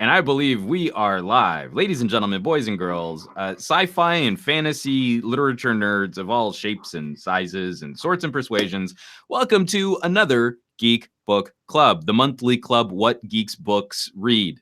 And I believe we are live. Ladies and gentlemen, boys and girls, sci-fi and fantasy literature nerds of all shapes and sizes and sorts and persuasions, welcome to another Geek Book Club, the monthly club what geeks books read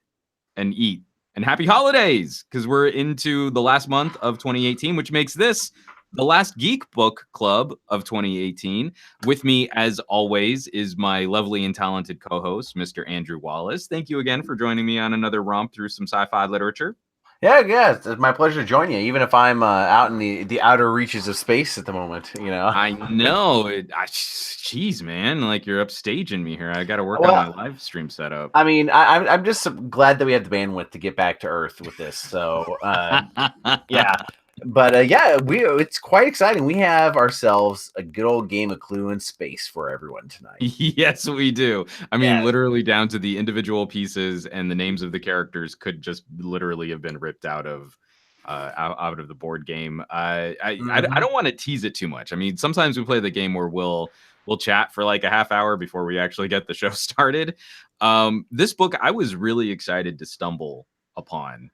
and eat. And happy holidays, because we're into the last month of 2018, which makes this the last Geek Book Club of 2018. With me, as always, is my lovely and talented co-host, Mr. Andrew Wallace. Thank you again for joining me on another romp through some sci-fi literature. Yeah, it's my pleasure to join you, even if I'm out in the outer reaches of space at the moment. I know. Jeez, man, like you're upstaging me here. I got to work on my live stream setup. I mean, I'm just glad that we have the bandwidth to get back to Earth with this. So, yeah. But it's quite exciting. We have ourselves a good old game of Clue in space for everyone tonight. Yes, we do. I mean, literally down to the individual pieces, and the names of the characters could just literally have been ripped out of the board game. I don't want to tease it too much. I mean, sometimes we play the game where we'll chat for like a half hour before we actually get the show started. This book I was really excited to stumble upon.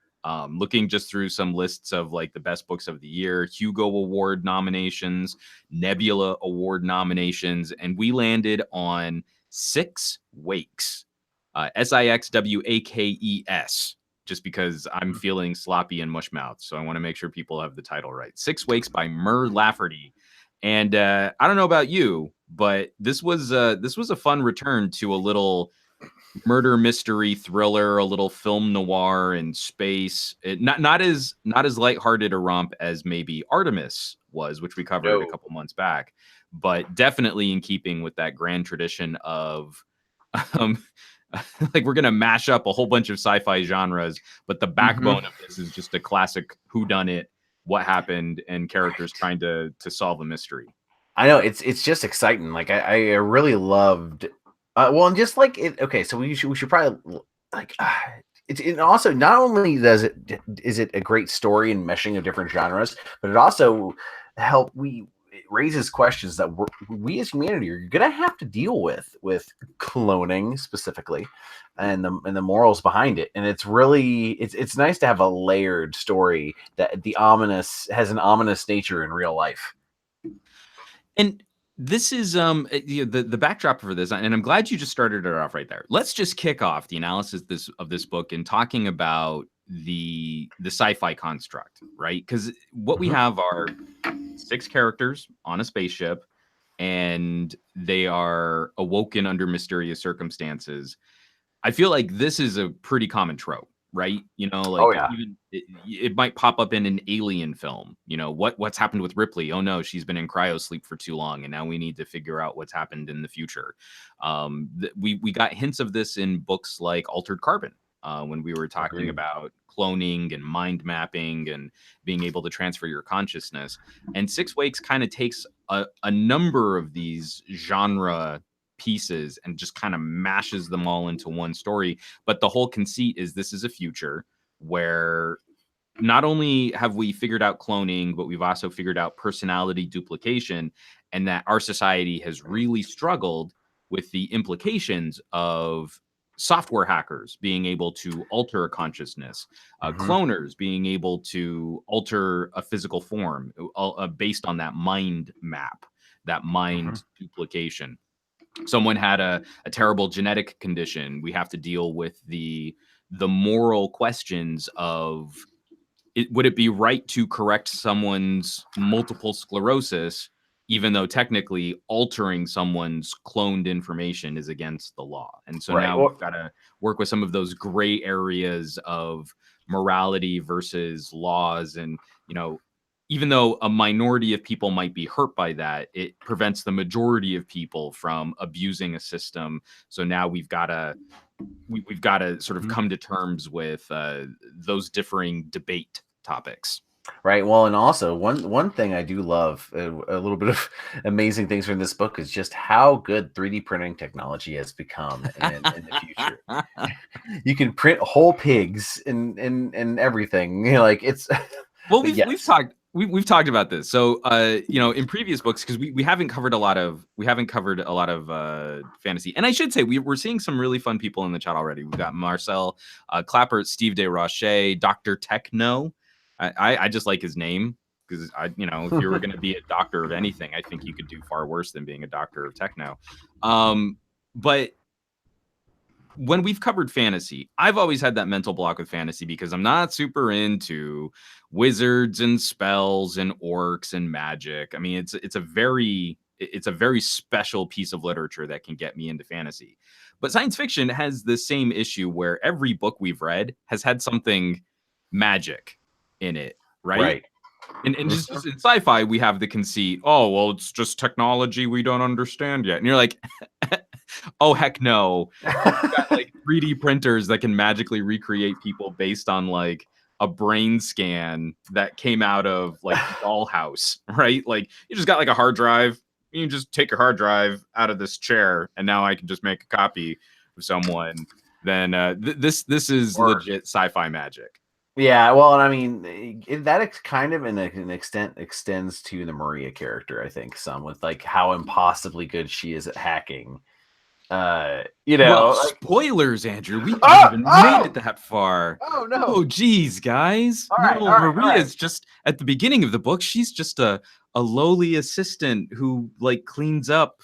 Looking just through some lists of like the best books of the year, Hugo Award nominations, Nebula Award nominations, and we landed on Six Wakes, Sixwakes, just because I'm feeling sloppy and mush mouth. So I want to make sure people have the title right. Six Wakes by Mur Lafferty. And I don't know about you, but this was a fun return to a little murder mystery thriller, a little film noir in space. Not as lighthearted a romp as maybe Artemis was, which we covered a couple months back, but definitely in keeping with that grand tradition of like we're gonna mash up a whole bunch of sci-fi genres, but the backbone of this is just a classic whodunit, what happened, and characters trying to solve a mystery. I know it's just exciting. Like I really loved. Well, and just like it. Okay, so we should probably like. It also not only is it a great story and meshing of different genres, but it also it raises questions that we as humanity are gonna have to deal with cloning specifically, and the morals behind it. And it's really it's nice to have a layered story that has an ominous nature in real life. And this is the backdrop for this, and I'm glad you just started it off right there. Let's just kick off the analysis of this book and talking about the sci-fi construct, right? Because what we have are 6 characters on a spaceship, and they are awoken under mysterious circumstances. I feel like this is a pretty common trope, right? You know, like even it might pop up in an alien film. You know, what's happened with Ripley? Oh no, she's been in cryosleep for too long, and now we need to figure out what's happened in the future. We got hints of this in books like Altered Carbon, when we were talking about cloning and mind mapping and being able to transfer your consciousness. And Six Wakes kind of takes a number of these genre pieces and just kind of mashes them all into one story. But the whole conceit is this is a future where not only have we figured out cloning, but we've also figured out personality duplication, and that our society has really struggled with the implications of software hackers being able to alter a consciousness, cloners being able to alter a physical form based on that mind map, that mind duplication. Someone had a terrible genetic condition. We have to deal with the moral questions of would it be right to correct someone's multiple sclerosis, even though technically altering someone's cloned information is against the law. And so now we've got to work with some of those gray areas of morality versus laws. And, you know, even though a minority of people might be hurt by that, it prevents the majority of people from abusing a system. So now we've got to sort of come to terms with those differing debate topics. Right. Well, and also one thing I do love, a little bit of amazing things from this book, is just how good 3D printing technology has become in the future. You can print whole pigs and everything. You know, like it's. Well, we've we've talked about this. So, in previous books, because we haven't covered a lot of fantasy. And I should say we're seeing some really fun people in the chat already. We've got Marcel Clapper, Steve De Roche, Dr. Techno. I just like his name because if you were going to be a doctor of anything, I think you could do far worse than being a doctor of techno. But when we've covered fantasy, I've always had that mental block with fantasy because I'm not super into wizards and spells and orcs and magic. I mean, it's a very special piece of literature that can get me into fantasy. But science fiction has the same issue where every book we've read has had something magic in it, right? And just in sci-fi, we have the conceit, oh, well, it's just technology we don't understand yet. And you're like, oh, heck no. You've got like 3D printers that can magically recreate people based on like a brain scan that came out of like Dollhouse, right? Like you just got like a hard drive. You can just take your hard drive out of this chair and now I can just make a copy of someone. Then this is legit sci-fi magic. Yeah, well, and I mean that kind of in an extent extends to the Maria character. I think some with like how impossibly good she is at hacking. Well, spoilers, Andrew. We haven't even made it that far. Oh no! Oh, geez, guys. Maria's just at the beginning of the book. She's just a lowly assistant who like cleans up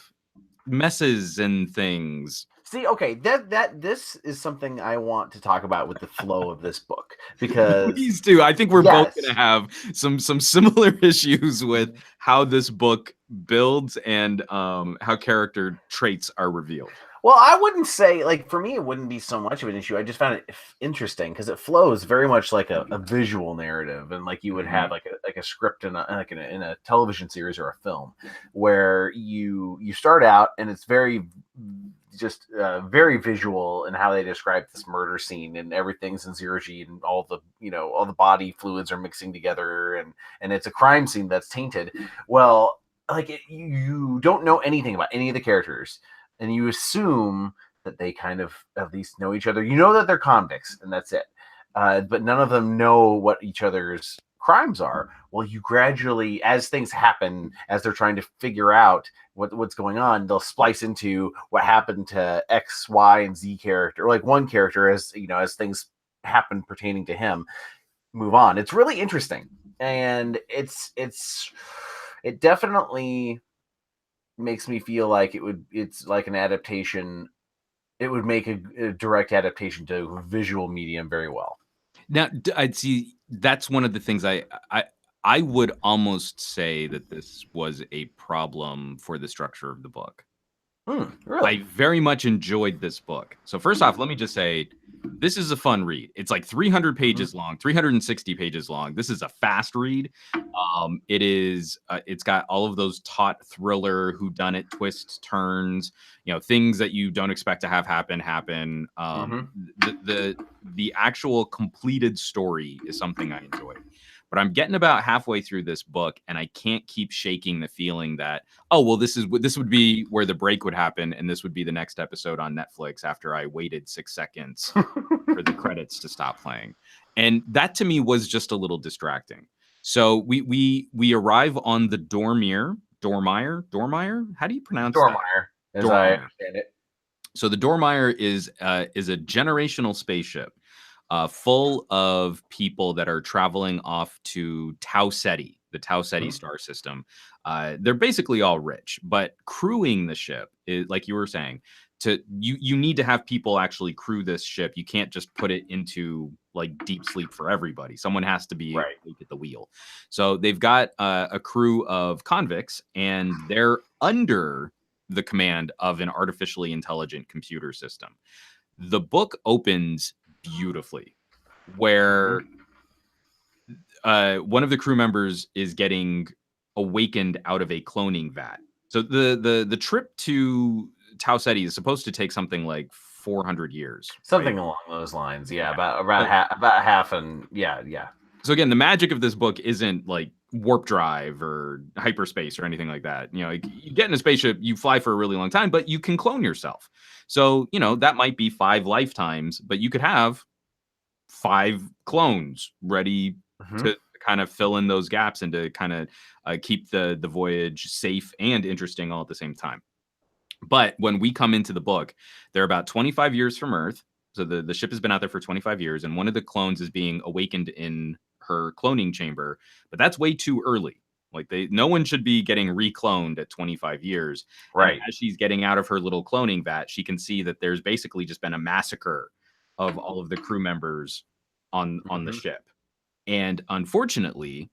messes and things. See, okay, this is something I want to talk about with the flow of this book because please do. I think we're both going to have some similar issues with how this book builds and how character traits are revealed. Well, I wouldn't say, like, for me, it wouldn't be so much of an issue. I just found it interesting because it flows very much like a visual narrative, and like you would have like a script in a television series or a film, where you start out and it's very visual in how they describe this murder scene, and everything's in zero G, and all the body fluids are mixing together, and it's a crime scene that's tainted. Well, like you don't know anything about any of the characters. And you assume that they kind of at least know each other. You know that they're convicts, and that's it. But none of them know what each other's crimes are. Well, you gradually, as things happen, as they're trying to figure out what's going on, they'll splice into what happened to X, Y, and Z character, or like one character as things happen pertaining to him, move on. It's really interesting, and it definitely makes me feel like it's like an adaptation. It would make a direct adaptation to a visual medium very well. Now, I'd see that's one of the things I would almost say that this was a problem for the structure of the book. Really? I very much enjoyed this book. So first off, let me just say, this is a fun read. It's like 300 pages long, 360 pages long. This is a fast read. It's got all of those taut thriller, whodunit twists, turns, things that you don't expect to have happen. The actual completed story is something I enjoyed. But I'm getting about halfway through this book, and I can't keep shaking the feeling that, oh, well, this would be where the break would happen, and this would be the next episode on Netflix after I waited 6 seconds for the credits to stop playing. And that to me was just a little distracting. So we arrive on the Dormire. How do you pronounce Dormire, that? As I understand it. So the Dormire is a generational spaceship. Full of people that are traveling off to Tau Ceti, the Tau Ceti star system. They're basically all rich, but crewing the ship is, like you were saying, you need to have people actually crew this ship. You can't just put it into like deep sleep for everybody. Someone has to be at the wheel. So they've got a crew of convicts, and they're under the command of an artificially intelligent computer system. The book opens beautifully, where one of the crew members is getting awakened out of a cloning vat. So the trip to Tau Ceti is supposed to take something like 400 years, something along those lines. Yeah, about half, and yeah. So again, the magic of this book isn't like warp drive or hyperspace or anything like that. You get in a spaceship, you fly for a really long time, but you can clone yourself. So, that might be 5 lifetimes, but you could have 5 clones ready to kind of fill in those gaps and to kind of keep the voyage safe and interesting all at the same time. But when we come into the book, they're about 25 years from Earth. So the ship has been out there for 25 years, and one of the clones is being awakened in her cloning chamber, but that's way too early. Like no one should be getting recloned at 25 years. Right. And as she's getting out of her little cloning vat, she can see that there's basically just been a massacre of all of the crew members on the ship. And unfortunately,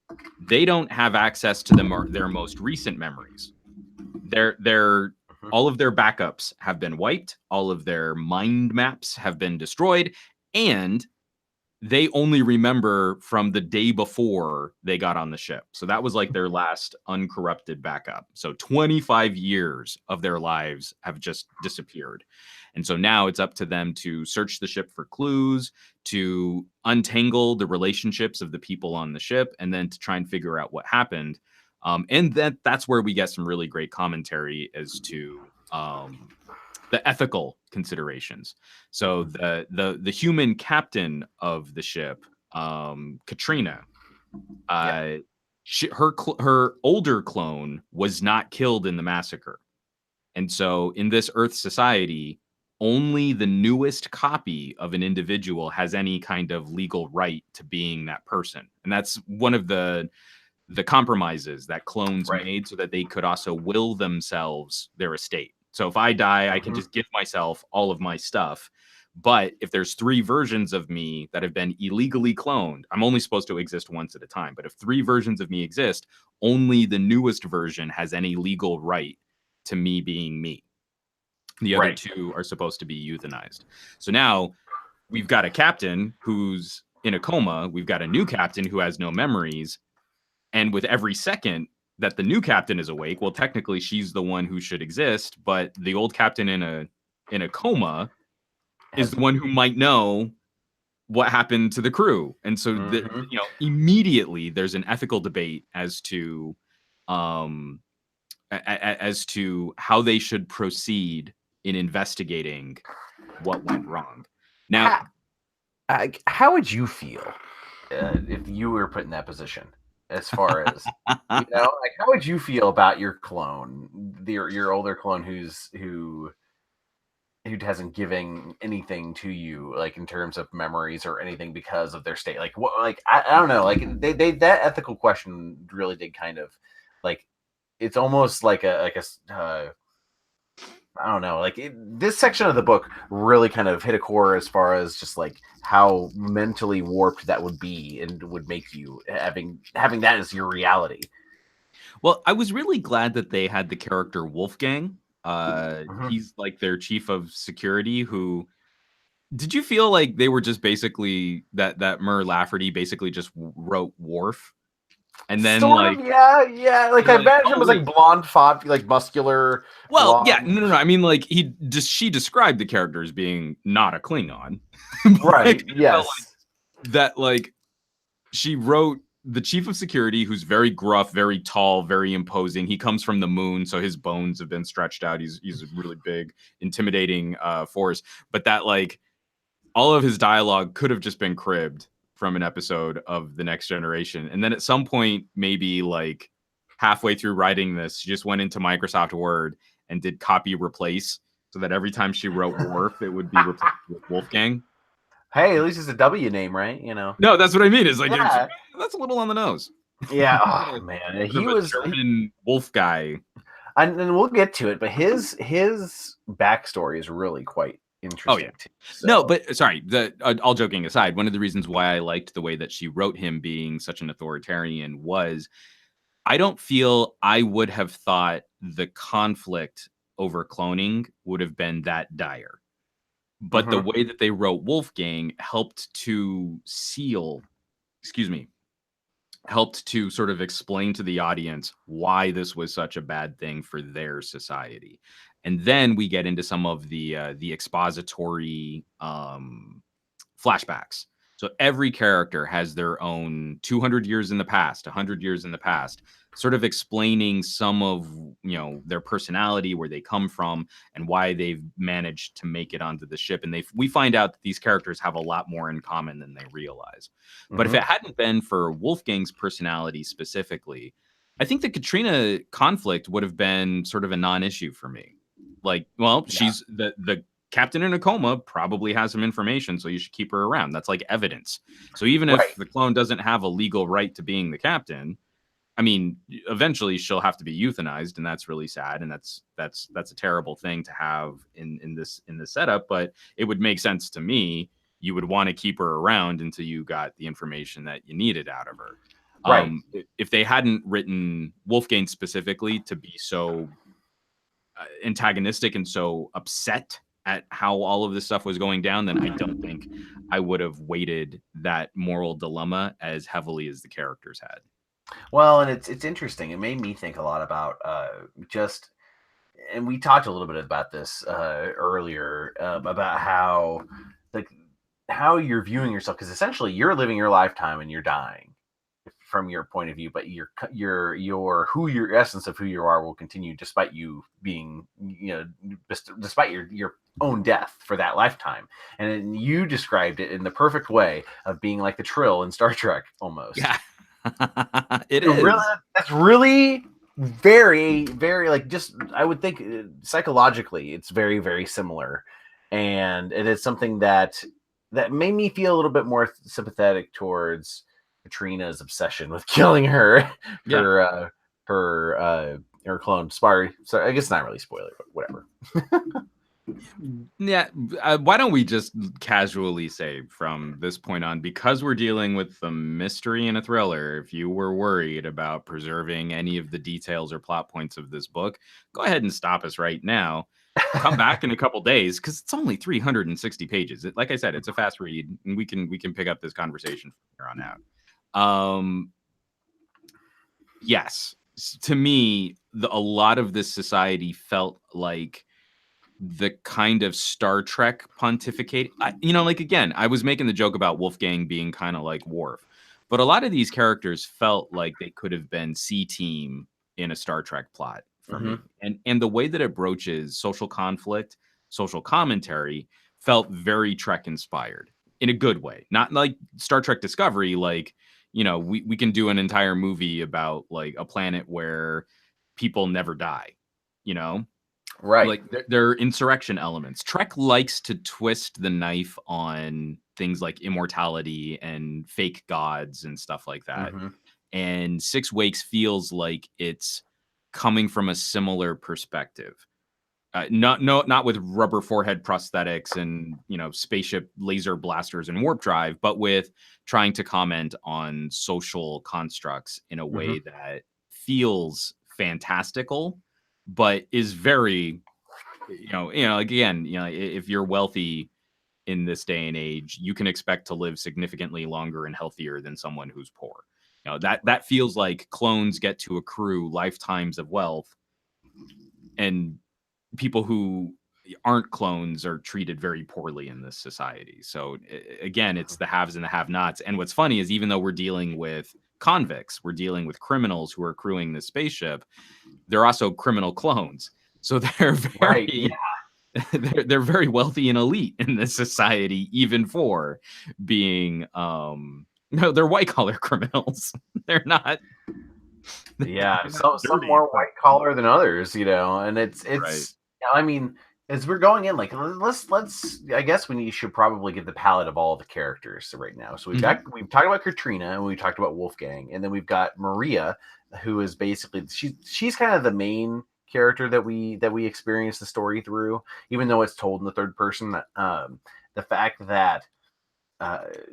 they don't have access to their most recent memories. All of their backups have been wiped. All of their mind maps have been destroyed. And they only remember from the day before they got on the ship. So that was like their last uncorrupted backup. So 25 years of their lives have just disappeared. And so now it's up to them to search the ship for clues, to untangle the relationships of the people on the ship, and then to try and figure out what happened. And that's where we get some really great commentary as to the ethical considerations. So the human captain of the ship, Katrina, her older clone was not killed in the massacre, and so in this Earth society, only the newest copy of an individual has any kind of legal right to being that person, and that's one of the compromises that clones made so that they could also will themselves their estate. So if I die, I can just give myself all of my stuff. But if there's 3 versions of me that have been illegally cloned, I'm only supposed to exist once at a time. But if 3 versions of me exist, only the newest version has any legal right to me being me. The other 2 are supposed to be euthanized. So now we've got a captain who's in a coma. We've got a new captain who has no memories. And with every second that the new captain is awake, well, technically she's the one who should exist, but the old captain in a coma is the one who might know what happened to the crew. And so immediately there's an ethical debate as to how they should proceed in investigating what went wrong. Now, how would you feel if you were put in that position? As far as like, how would you feel about your clone, your older clone who hasn't given anything to you, like in terms of memories or anything because of their state? Like what? Like I don't know. Like they that ethical question really did kind of like it's almost like a I don't know, like this section of the book really kind of hit a core as far as just like how mentally warped that would be and would make you having that as your reality. Well, I was really glad that they had the character Wolfgang. He's like their chief of security. Who did you feel like they were just basically that Mur Lafferty basically just wrote Worf? And then sort of, yeah. Like I imagine it was like blonde fop, like muscular. Well, blonde. Yeah, no. I mean, like she described the character as being not a Klingon, right? Yes, like she wrote the chief of security, who's very gruff, very tall, very imposing. He comes from the moon, so his bones have been stretched out. He's a really big, intimidating force. But that like all of his dialogue could have just been cribbed from an episode of The Next Generation. And then at some point, maybe like halfway through writing this, she just went into Microsoft Word and did copy replace so that every time she wrote Worf, it would be replaced with Wolfgang. Hey, at least it's a W name, right? No, that's what I mean. Is like that's a little on the nose. Yeah, oh man, he was German wolf guy, and we'll get to it. But his backstory is really quite interesting. Oh yeah, too, so. No, but sorry. All joking aside, one of the reasons why I liked the way that she wrote him being such an authoritarian was, I don't feel I would have thought the conflict over cloning would have been that dire. But the way that they wrote Wolfgang helped to sort of explain to the audience why this was such a bad thing for their society. And then we get into some of the expository flashbacks So every character has their own 200 years in the past, 100 years in the past, sort of explaining some of, their personality, where they come from, and why they've managed to make it onto the ship. And we find out that these characters have a lot more in common than they realize. But if it hadn't been for Wolfgang's personality specifically, I think the Katrina conflict would have been sort of a non-issue for me. Like, well, she's the captain in a coma, probably has some information, so you should keep her around. That's like evidence. So even if the clone doesn't have a legal right to being the captain, I mean, eventually she'll have to be euthanized, and that's really sad, and that's a terrible thing to have in this setup. But it would make sense to me. You would want to keep her around until you got the information that you needed out of her. Right. If they hadn't written Wolfgang specifically to be so antagonistic and so upset at how all of this stuff was going down, then I don't think I would have weighted that moral dilemma as heavily as the characters had. Well, and it's interesting. It made me think a lot about and we talked a little bit about this earlier, about how you're viewing yourself, because essentially you're living your lifetime and you're dying from your point of view, but your essence of who you are will continue despite you being, despite your own death for that lifetime. And you described it in the perfect way of being like the Trill in Star Trek almost. Yeah. It is. That's really very, very, like, just, I would think psychologically it's very, very similar. And it is something that made me feel a little bit more sympathetic towards Katrina's obsession with killing her clone. Sorry, so I guess it's not really spoiler, but whatever. Yeah, why don't we just casually say from this point on, because we're dealing with a mystery and a thriller, if you were worried about preserving any of the details or plot points of this book, go ahead and stop us right now. Come back in a couple days, because it's only 360 pages. Like I said, it's a fast read, and we can pick up this conversation from here on out. Yes, to me, a lot of this society felt like the kind of Star Trek pontificate. Again, I was making the joke about Wolfgang being kind of like Worf, but a lot of these characters felt like they could have been C-Team in a Star Trek plot for me. And the way that it broaches social conflict, social commentary, felt very Trek inspired in a good way. Not like Star Trek Discovery, like, we can do an entire movie about like a planet where people never die, Right. Like there are insurrection elements. Trek likes to twist the knife on things like immortality and fake gods and stuff like that. And Six Wakes feels like it's coming from a similar perspective. Not with rubber forehead prosthetics and spaceship laser blasters and warp drive, but with trying to comment on social constructs in a way that feels fantastical, but is very, again, if you're wealthy in this day and age, you can expect to live significantly longer and healthier than someone who's poor. That feels like clones get to accrue lifetimes of wealth, and people who aren't clones are treated very poorly in this society. So again, it's the haves and the have-nots. And what's funny is, even though we're dealing with convicts, we're dealing with criminals who are crewing this spaceship, they're also criminal clones. So they're very they're very wealthy and elite in this society, even for being no, they're white collar criminals. They're not. Some more white collar than others, and it's right. I mean, as we're going in, like, let's I guess we should probably give the palette of all the characters right now. So we've talked about Katrina, and we've talked about Wolfgang, and then we've got Maria, who is basically she's kind of the main character that we experience the story through, even though it's told in the third person. The fact that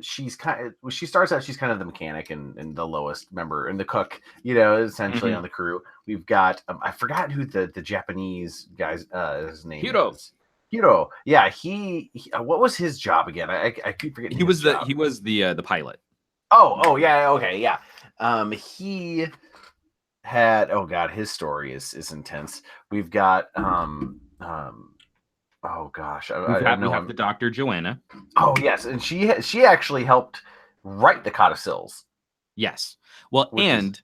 she starts out, she's kind of the mechanic and the lowest member and the cook, essentially on the crew. We've got I forgot who the Japanese guy's his name is. Hugo. Yeah, he what was his job again? I keep forgetting. He was the pilot. Oh yeah, okay, yeah. He had, oh god, his story is intense. We've got Oh gosh, I We know have the Dr. Joanna. Oh yes, and she actually helped write the codicils. Yes. Well, Which is and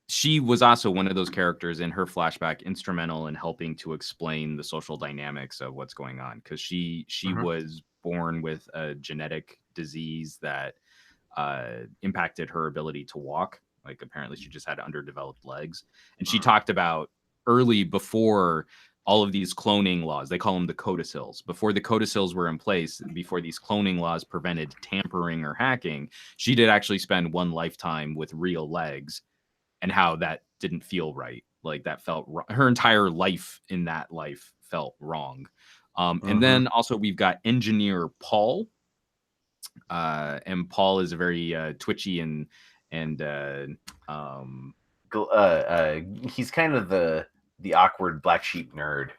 she was also one of those characters in her flashback instrumental in helping to explain the social dynamics of what's going on, because she Mhm. was born with a genetic disease that impacted her ability to walk. Like apparently she just had underdeveloped legs. And she talked about early, before all of these cloning laws, they call them the codicils. Before the codicils were in place, before these cloning laws prevented tampering or hacking, she did actually spend one lifetime with real legs, and how that didn't feel right. Like that felt her entire life in that life felt wrong. And Mhm. then also we've got engineer Paul, and Paul is a very twitchy and um, He's kind of the awkward black sheep nerd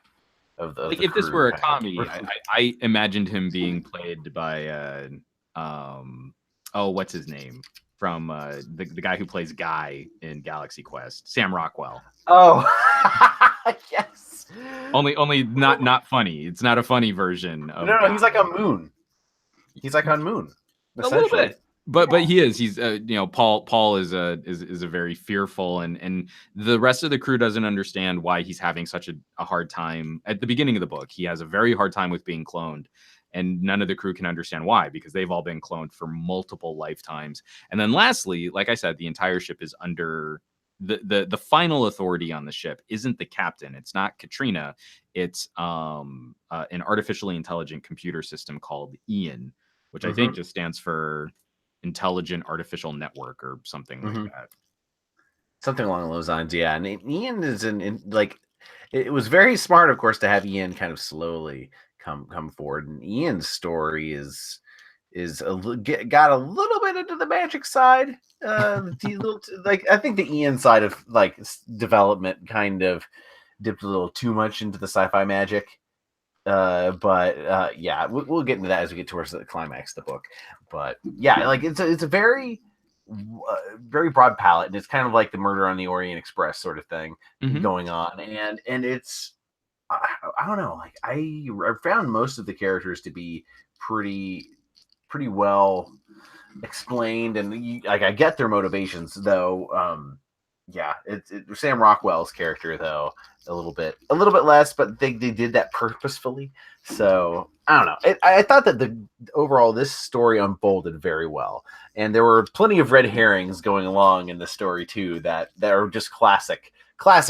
of like the if this crew, were a kind comedy, of. I imagined him being played by oh, what's his name from the guy who plays Guy in Galaxy Quest, Sam Rockwell. Oh, yes. Only not funny. It's not a funny version of No, he's like Guy. on Moon. He's like on Moon, A little essentially. bit, but he's you know, Paul is a very fearful, and the rest of the crew doesn't understand why he's having such a hard time at the beginning of the book. He has a very hard time with being cloned, and none of the crew can understand why, because they've all been cloned for multiple lifetimes. And then lastly, like I said, the entire ship is under the final authority on the ship isn't the captain. It's not Katrina. It's an artificially intelligent computer system called Ian, which I think Hmm. just stands for Intelligent Artificial Network or something like Hmm. that. Something along those lines, yeah. And Ian is like, it was very smart, of course, to have Ian kind of slowly come forward. And Ian's story got a little bit into the magic side. Like I think the Ian side of like development kind of dipped a little too much into the sci-fi magic. But yeah, we'll get into that as we get towards the climax of the book. But yeah, like it's a very broad palette, and it's kind of like the Murder on the Orient Express sort of thing Mm-hmm. going on, and it's I don't know, like I found most of the characters to be pretty well explained, and like I get their motivations though. Yeah, Sam Rockwell's character though a little bit less, but they did that purposefully. So I don't know. I thought that the overall this story unfolded very well, and there were plenty of red herrings going along in the story too that are just classic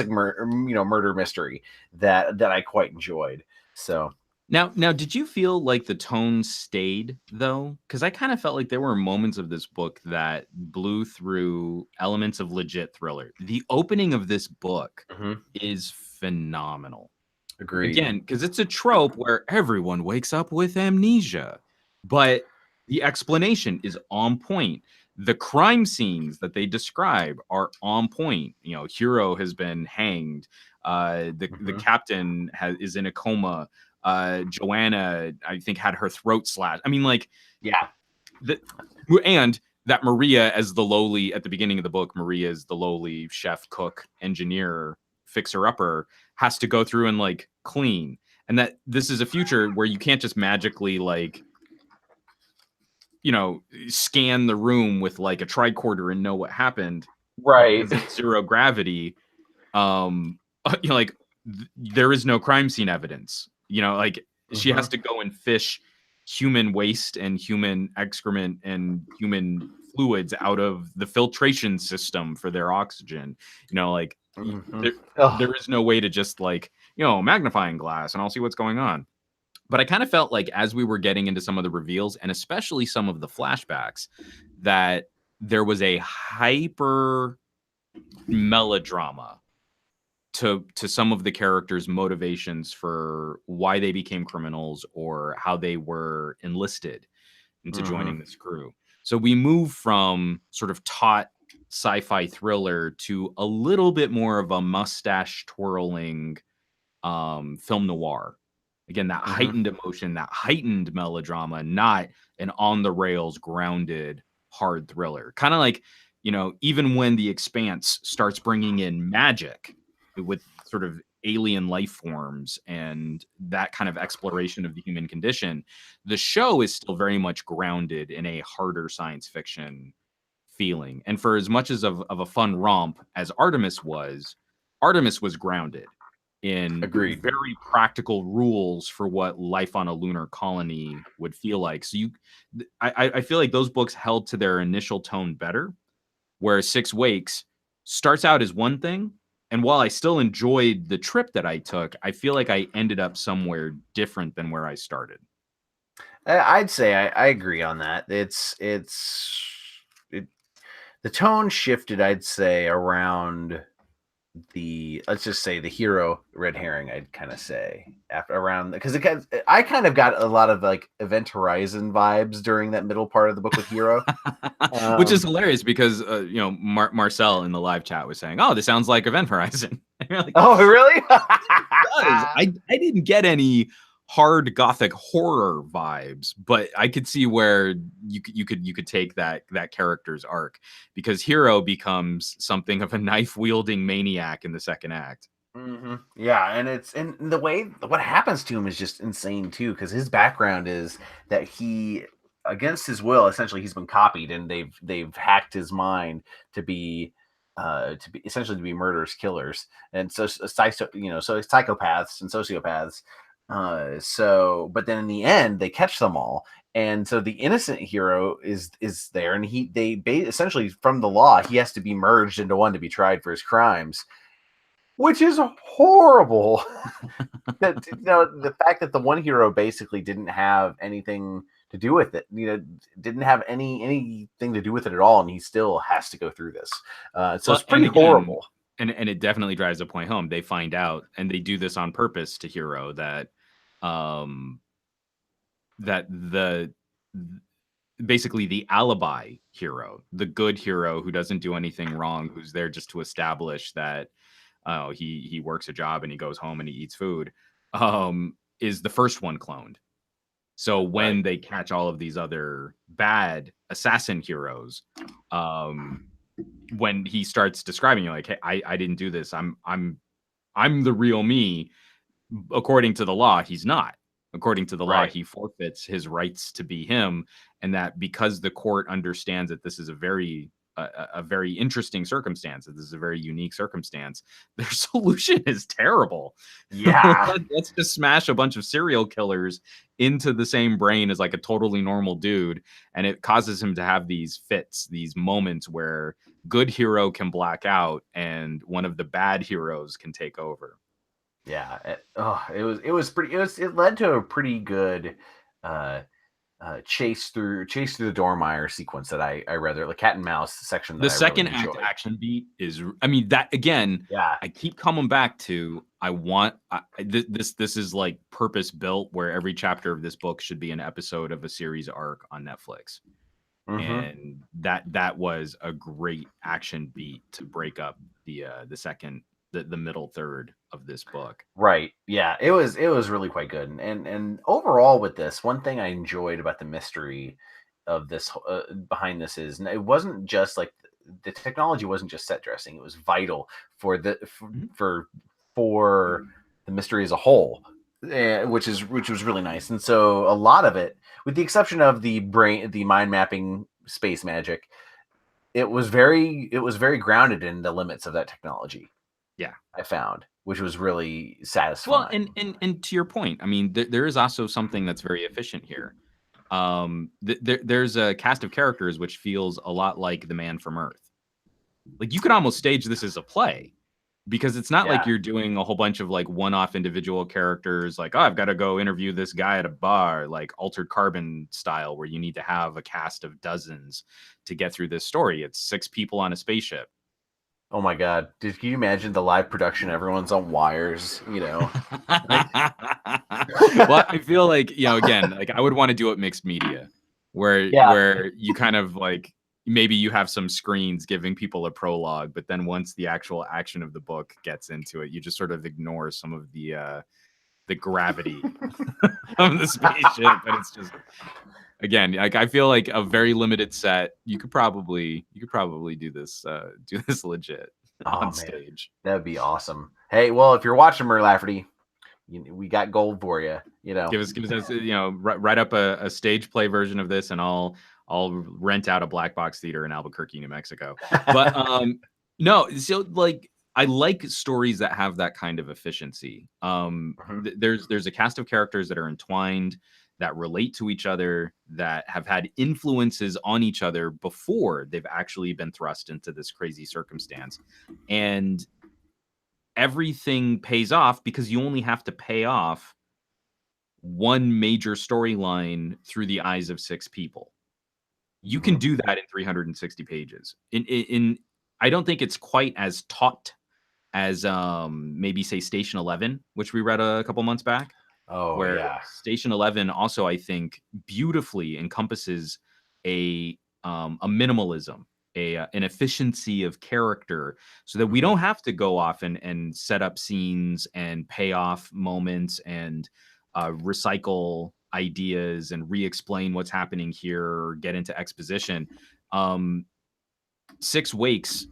murder mystery that I quite enjoyed. So Now, did you feel like the tone stayed though? Because I kind of felt like there were moments of this book that blew through elements of legit thriller. The opening of this book mhm, is phenomenal. agreed. Again, because it's a trope where everyone wakes up with amnesia, but the explanation is on point. The crime scenes that they describe are on point. You know, Hero has been hanged. The Mhm. captain is in a coma. Joanna, I think, had her throat slashed. I mean, like Yeah. the and that Maria, as the lowly at the beginning of the book, Maria is the lowly chef, cook, engineer, fixer upper, has to go through and like clean. And that this is a future where you can't just magically like, you know, scan the room with like a tricorder and know what happened Right. because it's zero gravity. Um, you know, like there is no crime scene evidence. You know, like she has Mhm. to go and fish human waste and human excrement and human fluids out of the filtration system for their oxygen. You know, like Mhm. there Oh. there is no way to just like, you know, magnifying glass and I'll see what's going on. But I kind of felt like as we were getting into some of the reveals and especially some of the flashbacks that there was a hyper melodrama to some of the characters' motivations for why they became criminals or how they were enlisted into Mhm. joining this crew. So we move from sort of taut sci-fi thriller to a little bit more of a mustache twirling film noir. Again, that Mhm. heightened emotion, that heightened melodrama, not an on the rails grounded hard thriller. Kind of like, you know, even when The Expanse starts bringing in magic with sort of alien life forms and that kind of exploration of the human condition, the show is still very much grounded in a harder science fiction feeling. And for as much as of a fun romp as Artemis was grounded in Agreed. very practical rules for what life on a lunar colony would feel like. So I feel like those books held to their initial tone better, where Six Wakes starts out as one thing. And while I still enjoyed the trip that I took, I feel like I ended up somewhere different than where I started. I'd say I agree on that. The tone shifted, I'd say, around let's just say the hero red herring. I'd kind of say after around because I kind of got a lot of like Event Horizon vibes during that middle part of the book with Hero, which is hilarious because Marcel in the live chat was saying, "Oh, this sounds like Event Horizon." And you're like, "Oh, really?" I didn't get any hard gothic horror vibes, but I could see where you could take that character's arc, because Hero becomes something of a knife wielding maniac in the second act. Mm-hmm. Yeah, and the way what happens to him is just insane too, because his background is that he, against his will, essentially he's been copied, and they've hacked his mind to be essentially to be murderous killers, and so psychopaths and sociopaths. But then in the end, they catch them all, and so the innocent hero is there, and essentially from the law, he has to be merged into one to be tried for his crimes, which is horrible. The fact that the one hero basically didn't have anything to do with it, didn't have anything to do with it at all, and he still has to go through this. So it's pretty horrible. And it definitely drives the point home. They find out, and they do this on purpose to Hero, that basically the alibi hero, the good hero who doesn't do anything wrong, who's there just to establish that he works a job and he goes home and he eats food, is the first one cloned. So when they catch all of these other bad assassin heroes, when he starts describing, you're like, hey, I didn't do this. I'm the real me. According to the law, he's not. According to the law, he forfeits his rights to be him, and that because the court understands that this is a very interesting circumstance, that this is a very unique circumstance, their solution is terrible. Yeah. Let's just smash a bunch of serial killers into the same brain as like a totally normal dude, and it causes him to have these fits, these moments where good hero can black out and one of the bad heroes can take over. Yeah, it led to a pretty good chase through the Dormeyer sequence that I rather, like cat and mouse section. The second act action beat is, I mean, that again, I keep coming back to, this is like purpose built, where every chapter of this book should be an episode of a series arc on Netflix. Mm-hmm. And that was a great action beat to break up the middle third of this book. Right. Yeah, it was really quite good. And overall with this, one thing I enjoyed about the mystery of this behind this is it wasn't just like the technology wasn't just set dressing. It was vital for for the mystery as a whole, which was really nice. And so a lot of it, with the exception of the mind mapping space magic, it was very grounded in the limits of that technology. Yeah, I found, which was really satisfying. Well, and to your point, I mean, there is also something that's very efficient here. There's a cast of characters which feels a lot like The Man from Earth. Like, you could almost stage this as a play, because it's not like you're doing a whole bunch of like one-off individual characters, like, oh, I've got to go interview this guy at a bar, like Altered Carbon style, where you need to have a cast of dozens to get through this story. It's 6 people on a spaceship. Oh my God. Can you imagine the live production? Everyone's on wires, Well, I feel like, again, like I would want to do it mixed media, where you kind of like, maybe you have some screens giving people a prologue, but then once the actual action of the book gets into it, you just sort of ignore some of the gravity of the spaceship. And it's just, again, like I feel like a very limited set, you could probably do this legit. Oh on man, stage. that'd be awesome. Hey, well, if you're watching Mur Lafferty, we got gold for you. Give us write up a stage play version of this, and I'll rent out a black box theater in Albuquerque, New Mexico. But no, so like I like stories that have that kind of efficiency. There's a cast of characters that are entwined, that relate to each other, that have had influences on each other before they've actually been thrust into this crazy circumstance, and everything pays off because you only have to pay off one major storyline through the eyes of 6 people. You can do that in 360 pages. In I don't think it's quite as taut as maybe say Station 11, which we read a couple months back, Oh where yeah. Station 11 also I think beautifully encompasses a minimalism, an efficiency of character, so that we don't have to go off and set up scenes and pay off moments and recycle ideas and re-explain what's happening here or get into exposition. Six Wakes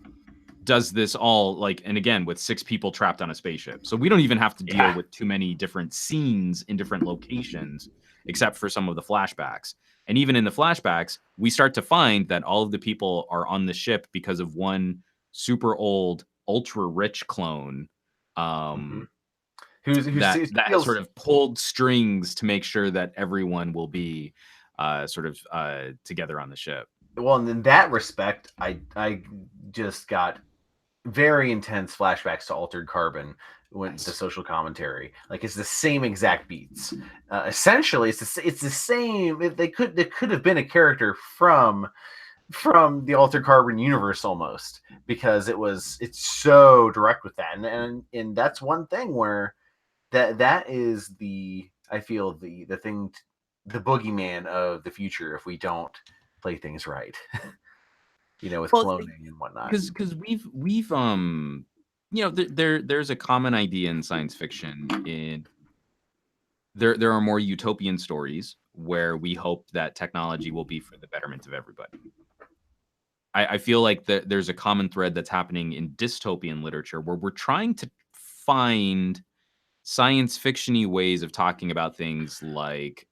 does this all, like, and again with 6 people trapped on a spaceship, so we don't even have to deal Yeah. with too many different scenes in different locations except for some of the flashbacks. And even in the flashbacks, we start to find that all of the people are on the ship because of one super old ultra rich clone Who that steals? sort of pulled strings to make sure that everyone will be together on the ship. Well, and in that respect, I just got very intense flashbacks to Altered Carbon when the Nice. social commentary. Like it's the same exact beats. Essentially, it's the same. They could have been a character from the Altered Carbon universe almost, because it's so direct with that, and that's one thing where that is the, I feel, the thing, the boogeyman of the future if we don't play things right. With Well, cloning and whatnot. because we've there's a common idea in science fiction. In there are more utopian stories where we hope that technology will be for the betterment of everybody. I feel like there's a common thread that's happening in dystopian literature where we're trying to find science fiction-y ways of talking about things like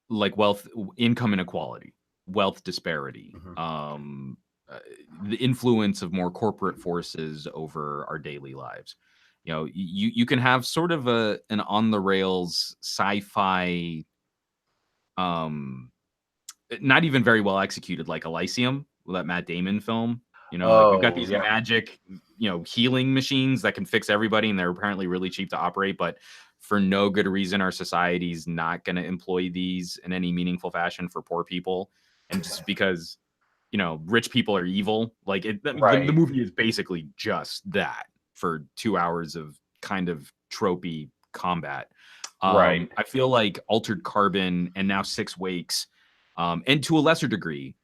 wealth, income inequality, wealth disparity, the influence of more corporate forces over our daily lives. You can have sort of an on the rails sci-fi, not even very well executed, like Elysium, that Matt Damon film. Like we've got Oh these yeah. magic, healing machines that can fix everybody, and they're apparently really cheap to operate, but for no good reason, our society's not going to employ these in any meaningful fashion for poor people. And just because, rich people are evil, like the Right. movie is basically just that for 2 hours of kind of tropey combat. Right. I feel like Altered Carbon and now 6 Wakes, and to a lesser degree,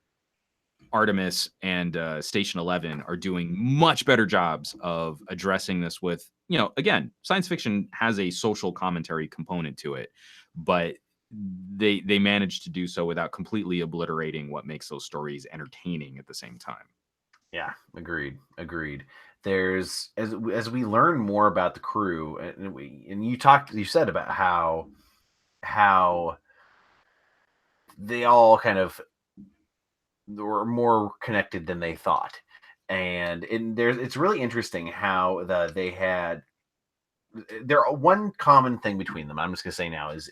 Artemis and Station 11 are doing much better jobs of addressing this with, again, science fiction has a social commentary component to it, but they managed to do so without completely obliterating what makes those stories entertaining at the same time. Yeah. Agreed. There's, as we learn more about the crew, and you said about how they all kind of were more connected than they thought. And it's really interesting how they had there one common thing between them. I'm just gonna say now is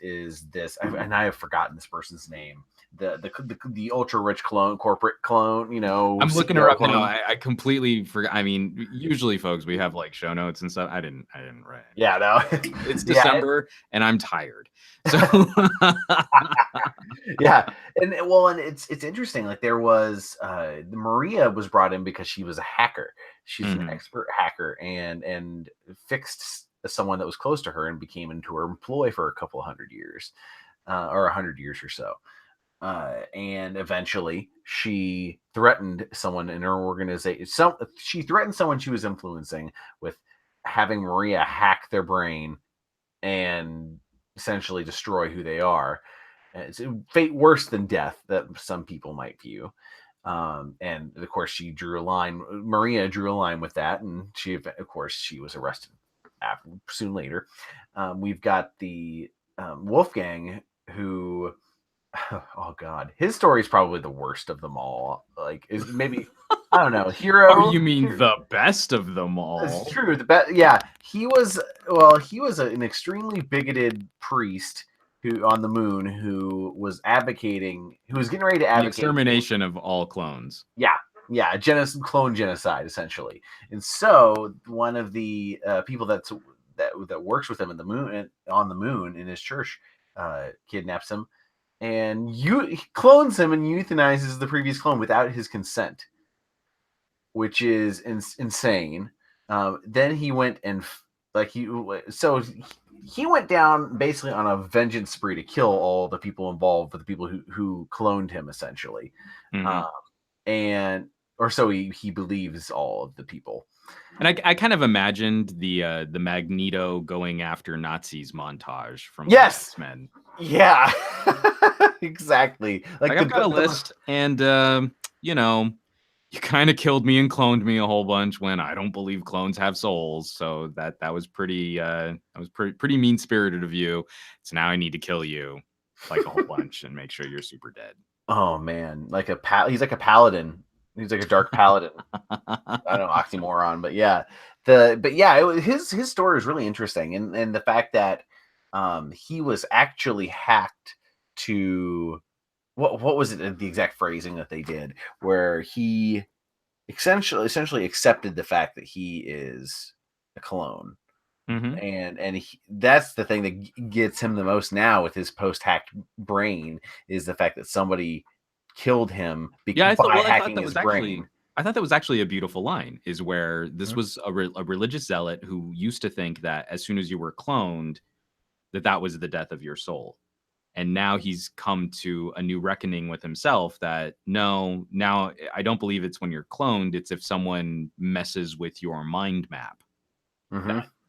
this, and I have forgotten this person's name. The ultra rich clone, corporate clone, I'm looking her CEO up now. clone. I completely forgot. I mean, usually, folks, we have like show notes and stuff. I didn't write any. Yeah, no, It's yeah, December and I'm tired. So yeah, and it's interesting. Like there was Maria was brought in because she was a hacker. She's an Mhm. expert hacker, and fixed someone that was close to her and became into her employ for a couple of hundred years, or 100 years or so. And eventually, she threatened someone in her organization. She threatened someone she was influencing with having Maria hack their brain and essentially destroy who they are. It's a fate worse than death that some people might view. And of course, she drew a line. Maria drew a line with that, and of course, she was arrested soon later. We've got the Wolfgang, who, oh god, his story is probably the worst of them all. Like, is maybe I don't know, hero. Oh, you mean the best of them It's all? true. The best, yeah. He was an extremely bigoted priest who on the moon who was getting ready to The advocate extermination of all clones. yeah, clone genocide essentially. And so one of the people that works with him in the moon on the moon in his church kidnaps him and he clones him and euthanizes the previous clone without his consent, which is insane. Then he went and he went down basically on a vengeance spree to kill all the people involved with the people who cloned him essentially. Mm-hmm. And or so he believes all of the people. And I kind of imagined the Magneto going after Nazis montage from Yes. X-Men. Yeah, exactly. Like I've got a list, and you know, you kind of killed me and cloned me a whole bunch when I don't believe clones have souls. So that was pretty pretty mean spirited of you. So now I need to kill you like a whole bunch and make sure you're super dead. Oh man, he's like a paladin. He's like a dark paladin. I don't know, oxymoron, but yeah. His story is really interesting, and the fact that he was actually hacked to what was it, the exact phrasing that they did, where he essentially accepted the fact that he is a clone. Mm-hmm. And that's the thing that gets him the most now with his post-hacked brain, is the fact that somebody killed him by hacking his brain. I thought that was actually a beautiful line, is where this was a religious zealot who used to think that as soon as you were cloned, that was the death of your soul. And now he's come to a new reckoning with himself that no, now I don't believe it's when you're cloned. It's if someone messes with your mind map,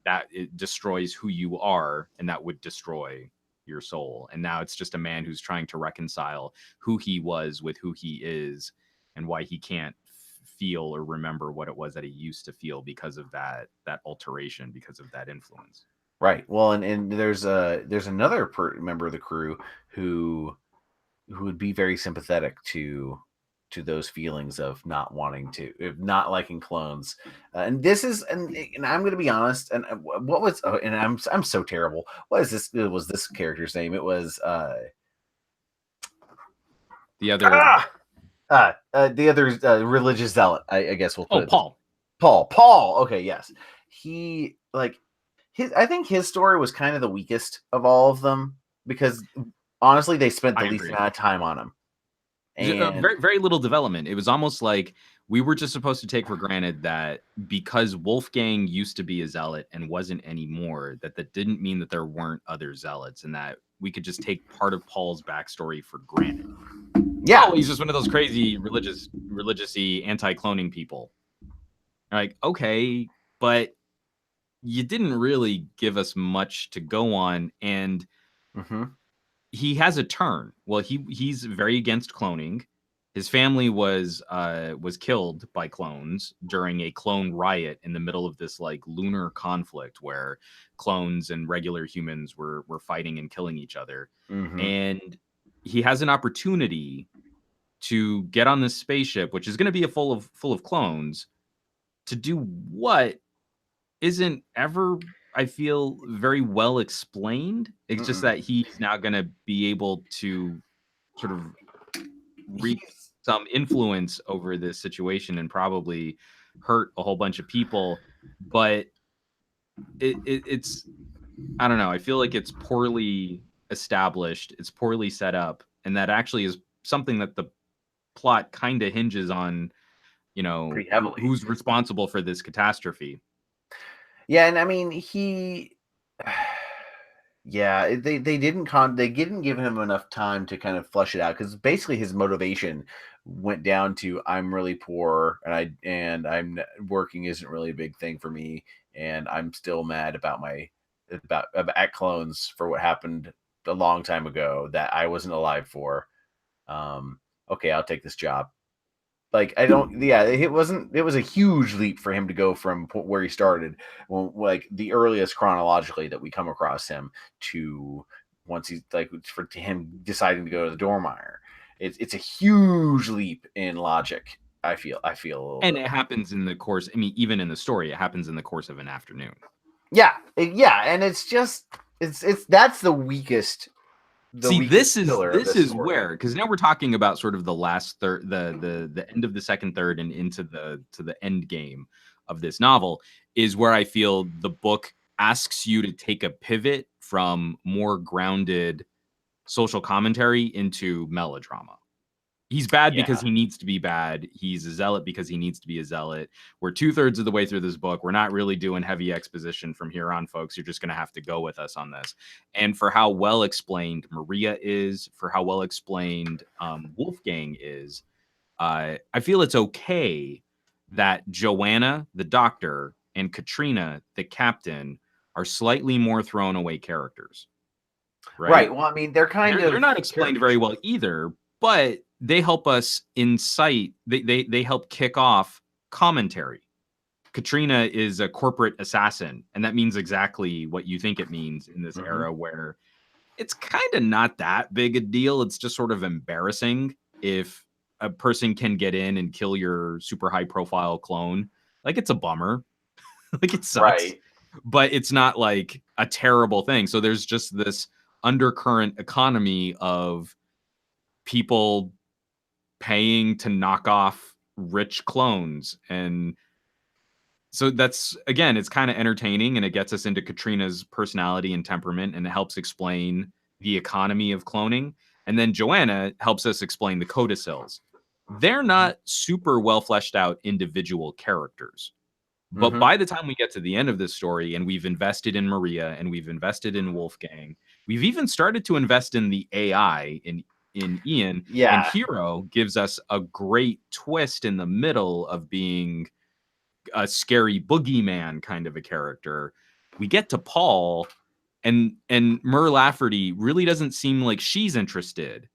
that it destroys who you are, and that would destroy your soul. And now it's just a man who's trying to reconcile who he was with who he is, and why he can't feel or remember what it was that he used to feel because of that alteration, because of that influence. Right. Well, and there's another member of the crew who would be very sympathetic to those feelings of not liking clones. And this is, and I'm going to be honest. And what was? Oh, and I'm so terrible. What is this? It was this character's name. It was the other religious zealot. I guess we'll put it. Paul. Okay. Yes. He I think his story was kind of the weakest of all of them, because honestly, they spent the least amount of time on him. And very, very little development. It was almost like we were just supposed to take for granted that because Wolfgang used to be a zealot and wasn't anymore, that didn't mean that there weren't other zealots, and that we could just take part of Paul's backstory for granted. Yeah. Oh, he's just one of those crazy religious-y anti-cloning people. Like, okay, but you didn't really give us much to go on, and he has a turn. Well, he's very against cloning. His family was killed by clones during a clone riot in the middle of this like lunar conflict where clones and regular humans were fighting and killing each other. And he has an opportunity to get on this spaceship, which is going to be full of clones, to do what isn't ever, I feel, very well explained. It's just that he's now going to be able to sort of reap some influence over this situation and probably hurt a whole bunch of people. But it's, I don't know. I feel like it's poorly established. It's poorly set up. And that actually is something that the plot kind of hinges on, pretty heavily. Who's responsible for this catastrophe. Yeah, and I mean they didn't give him enough time to kind of flesh it out, because basically his motivation went down to, I'm really poor and I'm working isn't really a big thing for me, and I'm still mad about at clones for what happened a long time ago that I wasn't alive for. Okay, I'll take this job. Like I don't, yeah, it wasn't. It was a huge leap for him to go from where he started, well, like the earliest chronologically that we come across him, to once he's like for him deciding to go to the Dormire. It's a huge leap in logic. I feel a little And bit. it happens in the course. I mean, even in the story, it happens in the course of an afternoon. Yeah, and it's just it's that's the weakest. See, this is pillar of this this is story. where, because now we're talking about sort of the last third, the end of the second third, and into the end game of this novel, is where I feel the book asks you to take a pivot from more grounded social commentary into melodrama. He's bad because Yeah. he needs to be bad. He's a zealot because he needs to be a zealot. We're 2/3 of the way through this book. We're not really doing heavy exposition from here on, folks. You're just going to have to go with us on this. And for how well explained Maria is, for how well explained Wolfgang is, I feel it's okay that Joanna, the doctor, and Katrina, the captain, are slightly more thrown away characters. Right? Well, I mean, they're kind They're of not explained very well either, but they help us incite. They help kick off commentary. Katrina is a corporate assassin, and that means exactly what you think it means in this era, where it's kind of not that big a deal. It's just sort of embarrassing if a person can get in and kill your super high profile clone. Like, it's a bummer. Like, it sucks. Right. But it's not like a terrible thing. So there's just this undercurrent economy of people paying to knock off rich clones. And so that's, again, it's kind of entertaining, and it gets us into Katrina's personality and temperament, and it helps explain the economy of cloning. And then Joanna helps us explain the codicils. They're not super well fleshed out individual characters. But by the time we get to the end of this story, and we've invested in Maria, and we've invested in Wolfgang, we've even started to invest in the AI in Ian. Yeah. And Hero gives us a great twist in the middle of being a scary boogeyman kind of a character. We get to Paul, and Mur Lafferty really doesn't seem like she's interested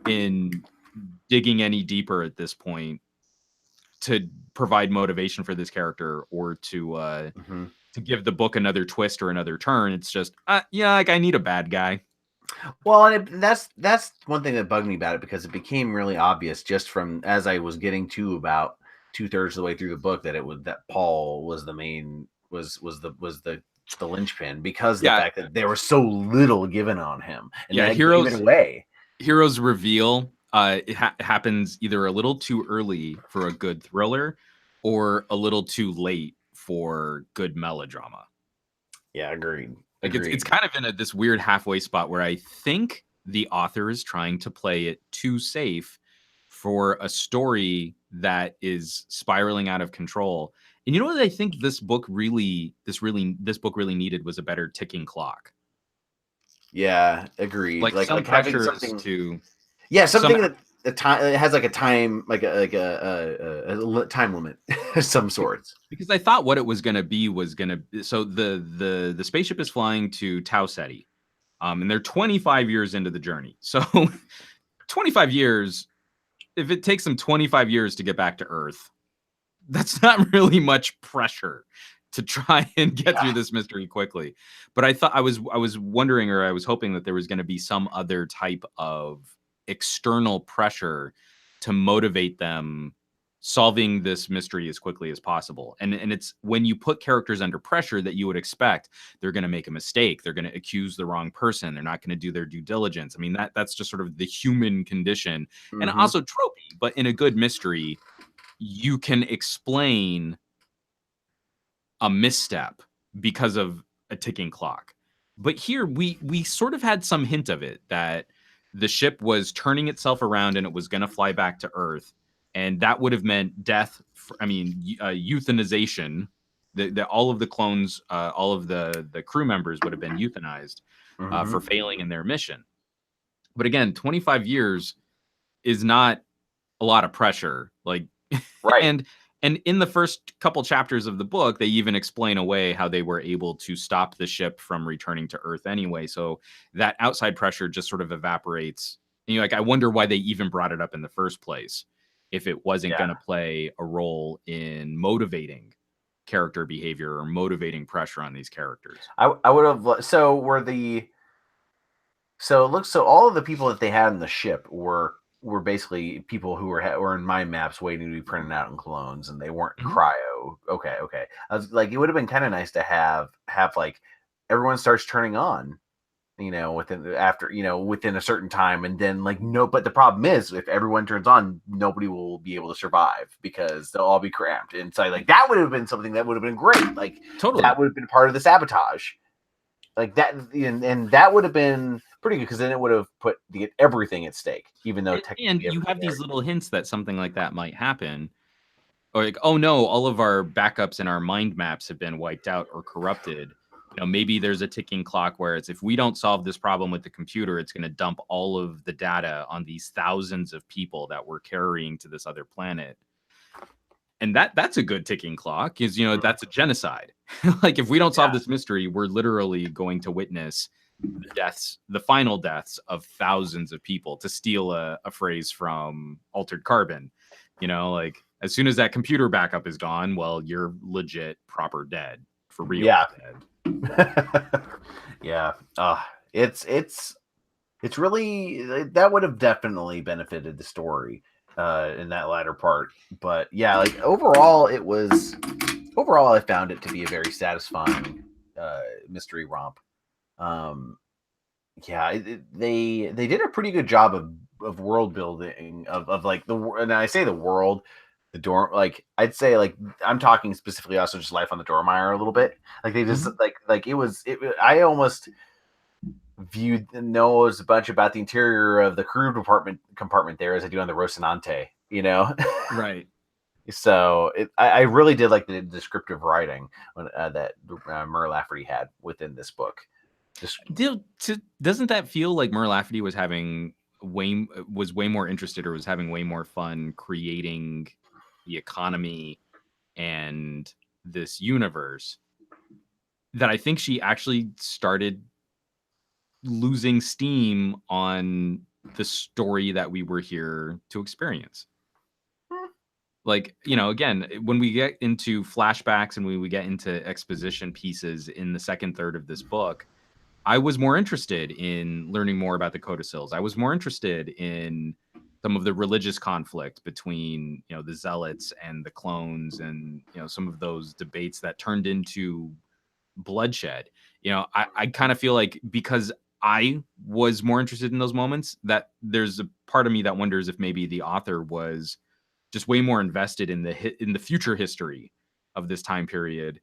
in digging any deeper at this point to provide motivation for this character, or to give the book another twist or another turn. It's just, yeah, like, I need a bad guy. Well, and that's one thing that bugged me about it, because it became really obvious just from as I was getting to about 2/3 of the way through the book that Paul was the main the linchpin, because of the fact that there was so little given on him, and that gave it away. Hero's reveal, it happens either a little too early for a good thriller, or a little too late for good melodrama. Yeah, agreed. Like, it's kind of in this weird halfway spot where I think the author is trying to play it too safe for a story that is spiraling out of control. And you know what I think this book really needed was a better ticking clock. Yeah, agreed. Like some having pressures something to something that the time it has like a time, like a time limit of some sorts. Because I thought what it was going to be was going to, so the spaceship is flying to Tau Ceti, and they're 25 years into the journey. So 25 years, if it takes them 25 years to get back to Earth, that's not really much pressure to try and get through this mystery quickly. But I thought I was wondering, or I was hoping that there was going to be some other type of external pressure to motivate them solving this mystery as quickly as possible. And it's when you put characters under pressure that you would expect they're going to make a mistake, they're going to accuse the wrong person, they're not going to do their due diligence. I mean, that's just sort of the human condition, and also tropey. But in a good mystery, you can explain a misstep because of a ticking clock. But here we sort of had some hint of it, that the ship was turning itself around and it was going to fly back to Earth, and that would have meant death. Euthanization. All of the clones, all of the crew members would have been euthanized for failing in their mission. But again, 25 years is not a lot of pressure. Like, and in the first couple chapters of the book, they even explain away how they were able to stop the ship from returning to Earth anyway. So that outside pressure just sort of evaporates. And you're like, I wonder why they even brought it up in the first place. if it wasn't going to play a role in motivating character behavior or motivating pressure on these characters. I would have. So all of the people that they had in the ship were basically people who were in mind maps waiting to be printed out in clones, and they weren't cryo. Okay. I was like, it would have been kind of nice to have like everyone starts turning on, within a certain time, and then like no. But the problem is, if everyone turns on, nobody will be able to survive because they'll all be cramped. And so like that would have been something that would have been great. Like totally, that would have been part of the sabotage. Like that, and that would have been pretty good because then it would have put everything at stake, even though technically. And you have these little hints that something like that might happen, or like, oh no, all of our backups and our mind maps have been wiped out or corrupted. Maybe there's a ticking clock where it's if we don't solve this problem with the computer, it's going to dump all of the data on these thousands of people that we're carrying to this other planet. And that's a good ticking clock is, that's a genocide. Like if we don't solve this mystery, we're literally going to witness the final deaths of thousands of people, to steal a phrase from Altered Carbon. Like as soon as that computer backup is gone, well, you're legit proper dead for real. Yeah. Dead. Yeah. It's really, that would have definitely benefited the story in that latter part. But yeah, like overall I found it to be a very satisfying mystery romp. Yeah, they did a pretty good job of world building of like and I say the world, the dorm, like I'd say like I'm talking specifically also just life on the Dormire a little bit. Like they just like I almost viewed knows a bunch about the interior of the crew compartment there as I do on the Rocinante, Right. So I really did like the descriptive writing that Mur Lafferty had within this book. Doesn't that feel like Mur Lafferty was way more interested or was having way more fun creating the economy and this universe, that I think she actually started losing steam on the story that we were here to experience? Like, again, when we get into flashbacks and when we get into exposition pieces in the second third of this book, I was more interested in learning more about the codicils. I was more interested in some of the religious conflict between, the zealots and the clones, and, some of those debates that turned into bloodshed. I kind of feel like because I was more interested in those moments, that there's a part of me that wonders if maybe the author was just way more invested in the future history of this time period,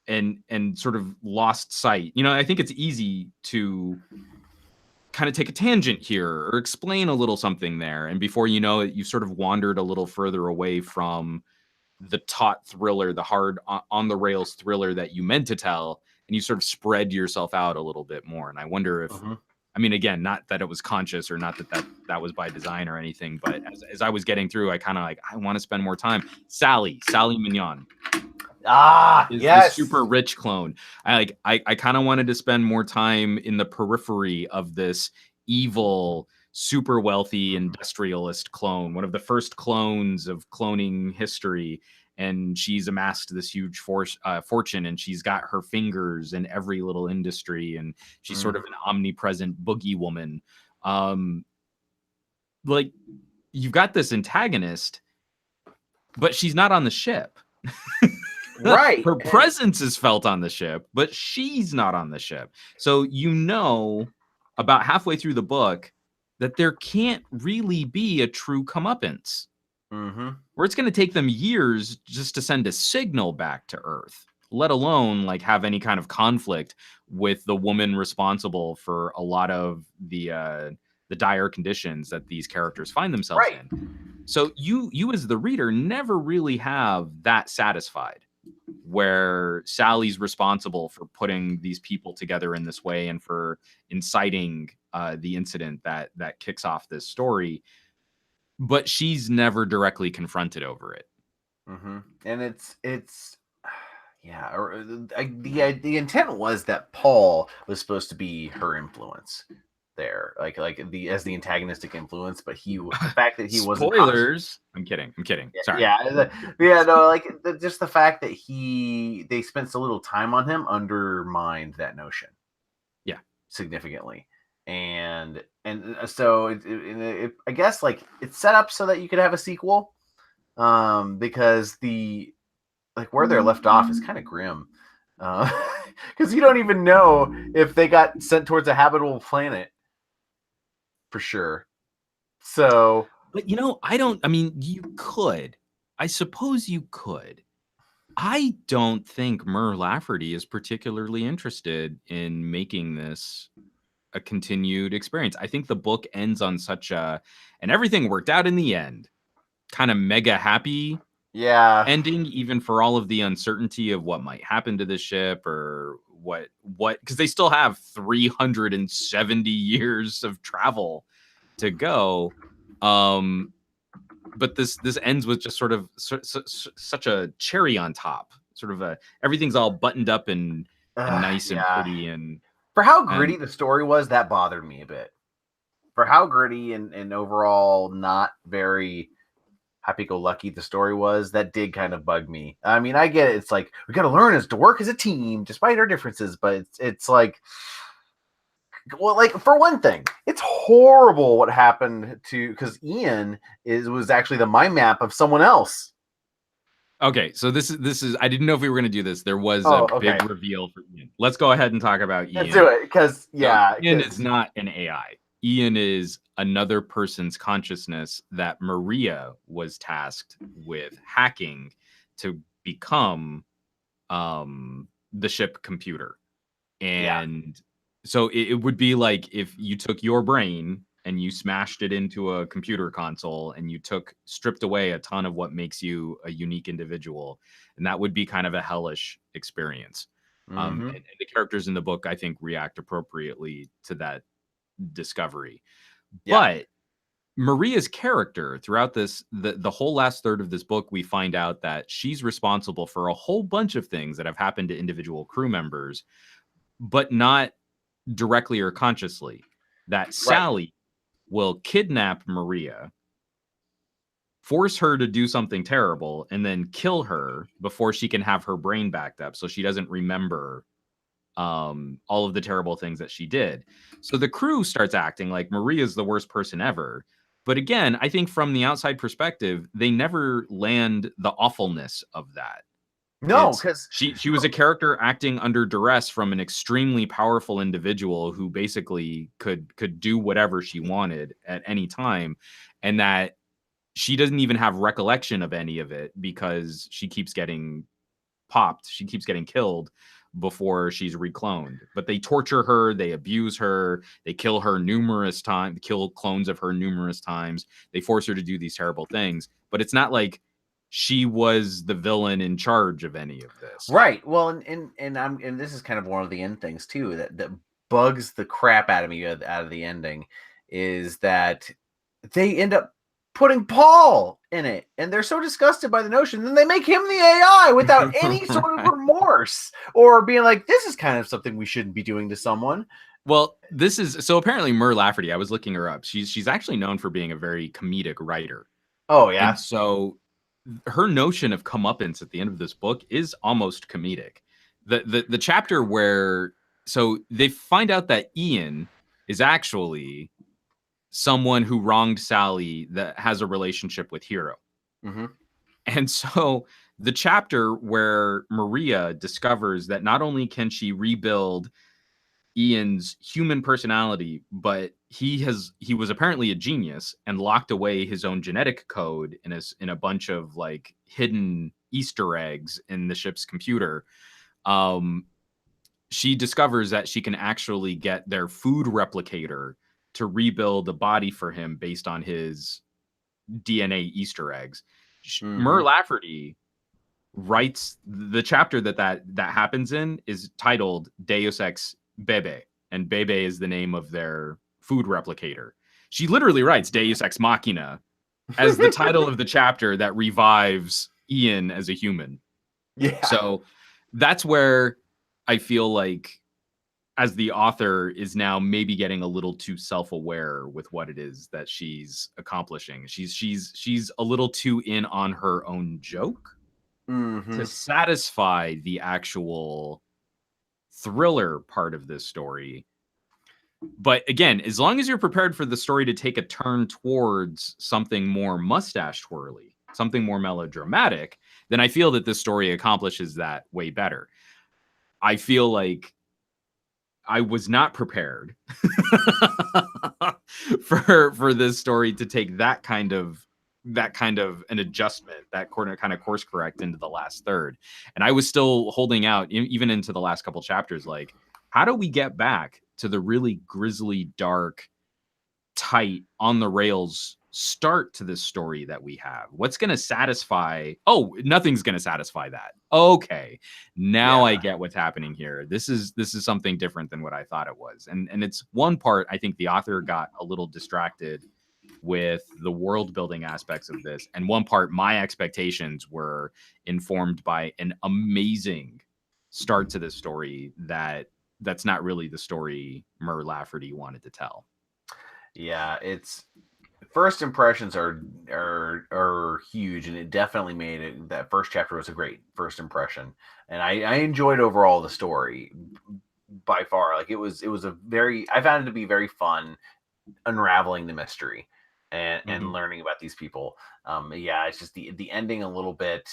and sort of lost sight. I think it's easy to kind of take a tangent here or explain a little something there, and before you know it, you've sort of wandered a little further away from the taut thriller, the hard on the rails thriller that you meant to tell, and you sort of spread yourself out a little bit more. And I wonder if, I mean, again, not that it was conscious or not that was by design or anything, but as I was getting through, I kind of like, I want to spend more time. Sally Mignon. Is the super rich clone. I kind of wanted to spend more time in the periphery of this evil, super wealthy industrialist clone, one of the first clones of cloning history. And she's amassed this huge fortune, and she's got her fingers in every little industry, and she's sort of an omnipresent boogie woman. Like, you've got this antagonist, but she's not on the ship. Right. Her presence is felt on the ship, but she's not on the ship. So about halfway through the book that there can't really be a true comeuppance. Where it's going to take them years just to send a signal back to Earth, let alone like have any kind of conflict with the woman responsible for a lot of the dire conditions that these characters find themselves in. So you as the reader never really have that satisfied, where Sally's responsible for putting these people together in this way and for inciting the incident that kicks off this story, but she's never directly confronted over it. And it's yeah, or the intent was that Paul was supposed to be her influence. there, like as the antagonistic influence, but the fact that he wasn't spoilers. I'm kidding. Sorry. No, like just the fact that they spent so little time on him undermined that notion. Yeah, significantly, and so I guess like it's set up so that you could have a sequel, because where they're left off is kind of grim, because you don't even know if they got sent towards a habitable planet for sure. So, but I suppose you could. I don't think Mur Lafferty is particularly interested in making this a continued experience. I think the book ends on such and everything worked out in the end, kind of mega happy ending, even for all of the uncertainty of what might happen to the ship or what, because they still have 370 years of travel to go. But this ends with just sort of such a cherry on top, sort of everything's all buttoned up and nice and pretty, and for how gritty the story was, that bothered me a bit. For how gritty and overall not very happy-go-lucky the story was, that did kind of bug me. I mean, I get it. It's like, we got to learn to work as a team despite our differences, but it's like, well, like, for one thing, it's horrible what happened because Ian was actually the mind map of someone else. Okay, so this is I didn't know if we were going to do this. There was big reveal for Ian. Let's go ahead and talk about Ian. Let's do it, because Ian is not an AI. Ian is another person's consciousness that Maria was tasked with hacking to become the ship computer. And so it would be like if you took your brain and you smashed it into a computer console and you stripped away a ton of what makes you a unique individual. And that would be kind of a hellish experience. And the characters in the book, I think, react appropriately to that discovery. But Maria's character throughout the whole last third of this book, we find out that she's responsible for a whole bunch of things that have happened to individual crew members, but not directly or consciously. That Sally will kidnap Maria, force her to do something terrible, and then kill her before she can have her brain backed up, so she doesn't remember all of the terrible things that she did. So the crew starts acting like Maria's the worst person ever. But again, I think from the outside perspective, they never land the awfulness of that. No, because she was a character acting under duress from an extremely powerful individual who basically could do whatever she wanted at any time, and that she doesn't even have recollection of any of it because she keeps getting popped. She keeps getting killed before she's recloned. But they torture her, they abuse her, they kill her numerous times, kill clones of her numerous times. They force her to do these terrible things. But it's not like she was the villain in charge of any of this. Right. Well, and this is kind of one of the end things too that bugs the crap out of me out of the ending, is that they end up putting Paul in it, and they're so disgusted by the notion, then they make him the AI without any sort of remorse or being like, this is kind of something we shouldn't be doing to someone. Well, this is so apparently Mur Lafferty, I was looking her up. She's actually known for being a very comedic writer. Oh yeah. And so her notion of comeuppance at the end of this book is almost comedic. The chapter where so they find out that Ian is actually someone who wronged Sally that has a relationship with Hero. And so the chapter where Maria discovers that not only can she rebuild Ian's human personality, but he was apparently a genius and locked away his own genetic code in a bunch of like hidden Easter eggs in the ship's computer. She discovers that she can actually get their food replicator to rebuild a body for him based on his DNA Easter eggs. Mur Lafferty writes the chapter that happens in is titled Deus Ex Bebe, and Bebe is the name of their food replicator. She literally writes Deus Ex Machina as the title of the chapter that revives Ian as a human. Yeah. So that's where I feel like as the author is now maybe getting a little too self-aware with what it is that she's accomplishing. She's a little too in on her own joke to satisfy the actual thriller part of this story. But again, as long as you're prepared for the story to take a turn towards something more mustache twirly, something more melodramatic, then I feel that this story accomplishes that way better. I feel like I was not prepared for this story to take that kind of an adjustment, that kind of course correct into the last third. And I was still holding out even into the last couple chapters, like, how do we get back to the really grisly, dark, tight, on the rails start to this story that we have? What's going to satisfy? Oh, nothing's going to satisfy that. Okay, now I get what's happening here. This is something different than what I thought it was. And it's one part I think the author got a little distracted with the world building aspects of this, and one part my expectations were informed by an amazing start to this story that's not really the story Mur Lafferty wanted to tell. Yeah, it's first impressions are huge, and it definitely made it. That first chapter was a great first impression, and I enjoyed overall the story by far. Like it was I found it to be very fun unraveling the mystery and learning about these people. Yeah, it's just the ending a little bit.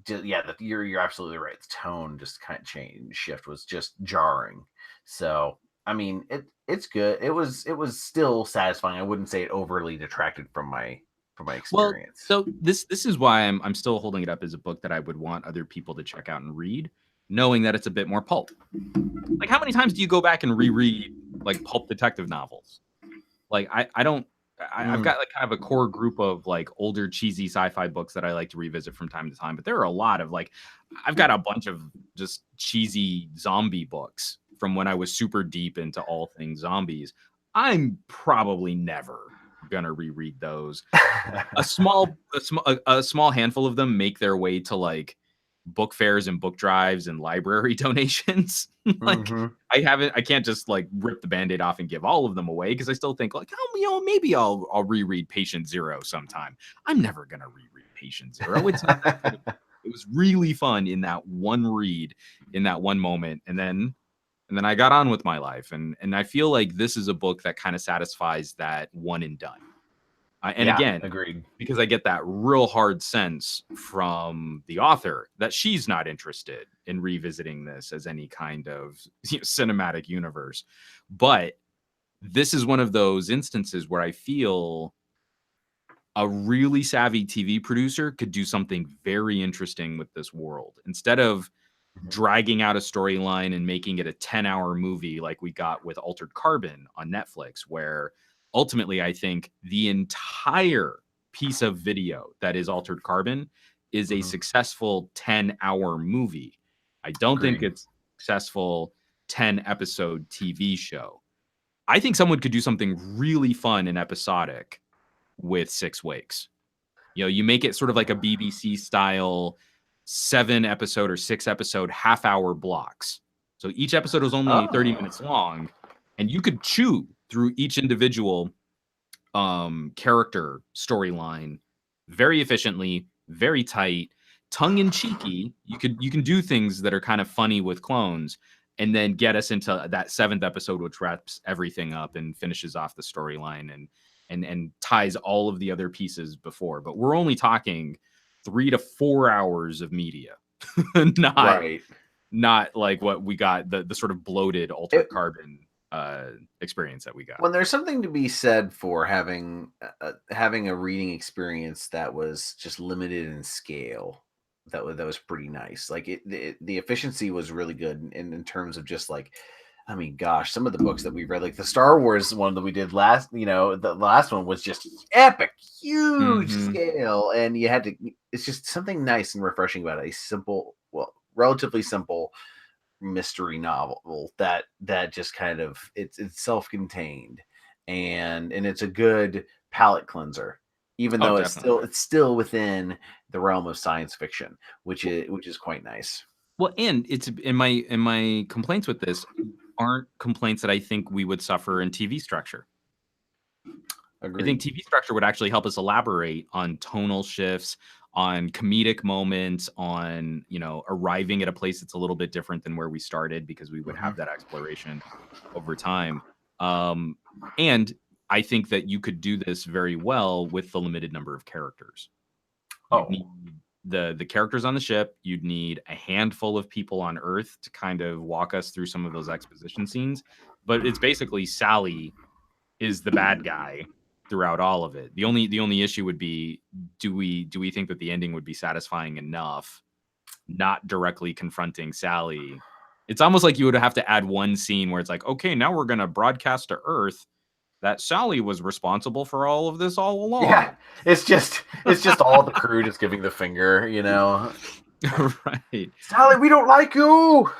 You're absolutely right. The tone just kind of shift was just jarring. So I mean, it's good. It was still satisfying. I wouldn't say it overly detracted from my experience. Well, so this is why I'm still holding it up as a book that I would want other people to check out and read, knowing that it's a bit more pulp. Like, how many times do you go back and reread like pulp detective novels? Like, I don't. I've got like kind of a core group of like older cheesy sci-fi books that I like to revisit from time to time, but there are a lot of like, I've got a bunch of just cheesy zombie books from when I was super deep into all things zombies. I'm probably never gonna reread those. A small handful of them make their way to like book fairs and book drives and library donations. Like I can't just like rip the Band-Aid off and give all of them away, because I still think like, oh, maybe I'll reread Patient Zero sometime. I'm never gonna reread Patient Zero. It's not that good. It was really fun in that one read, in that one moment, and then I got on with my life. And I feel like this is a book that kind of satisfies that one and done. Again, agreed. Because I get that real hard sense from the author that she's not interested in revisiting this as any kind of cinematic universe. But this is one of those instances where I feel a really savvy TV producer could do something very interesting with this world. Instead of dragging out a storyline and making it a 10-hour movie like we got with Altered Carbon on Netflix, where ultimately I think the entire piece of video that is Altered Carbon is a successful 10-hour movie. I don't think it's a successful 10-episode TV show. I think someone could do something really fun and episodic with Six Wakes. You make it sort of like a BBC style 7-episode or 6-episode half-hour blocks. So each episode was only 30 minutes long, and you could chew through each individual character storyline very efficiently, very tight, tongue-in-cheeky. You can do things that are kind of funny with clones, and then get us into that 7th episode, which wraps everything up and finishes off the storyline and ties all of the other pieces before. But we're only talking 3 to 4 hours of media, not like what we got, the sort of bloated Altered Carbon experience that we got. When there's something to be said for having a reading experience that was just limited in scale, that was pretty nice. Like the efficiency was really good in terms of just like, I mean, gosh, some of the books that we read, like the Star Wars one that we did last, the last one was just epic, huge scale, and you had to. It's just something nice and refreshing about a simple, relatively simple mystery novel that just kind of it's self-contained, and it's a good palate cleanser, even though it's still within the realm of science fiction, which is quite nice. Well, and it's in my complaints with this, aren't complaints that I think we would suffer in TV structure. Agreed. I think TV structure would actually help us elaborate on tonal shifts, on comedic moments, on, arriving at a place that's a little bit different than where we started, because we would have that exploration over time. And I think that you could do this very well with the limited number of characters. You'd need the characters on the ship. You'd need a handful of people on Earth to kind of walk us through some of those exposition scenes. But it's basically Sally is the bad guy throughout all of it. The only issue would be, do we think that the ending would be satisfying enough, not directly confronting Sally? It's almost like you would have to add one scene where it's like, okay, now we're going to broadcast to Earth that Sally was responsible for all of this all along. Yeah, it's just all the crew just giving the finger, Right. Sally, we don't like you.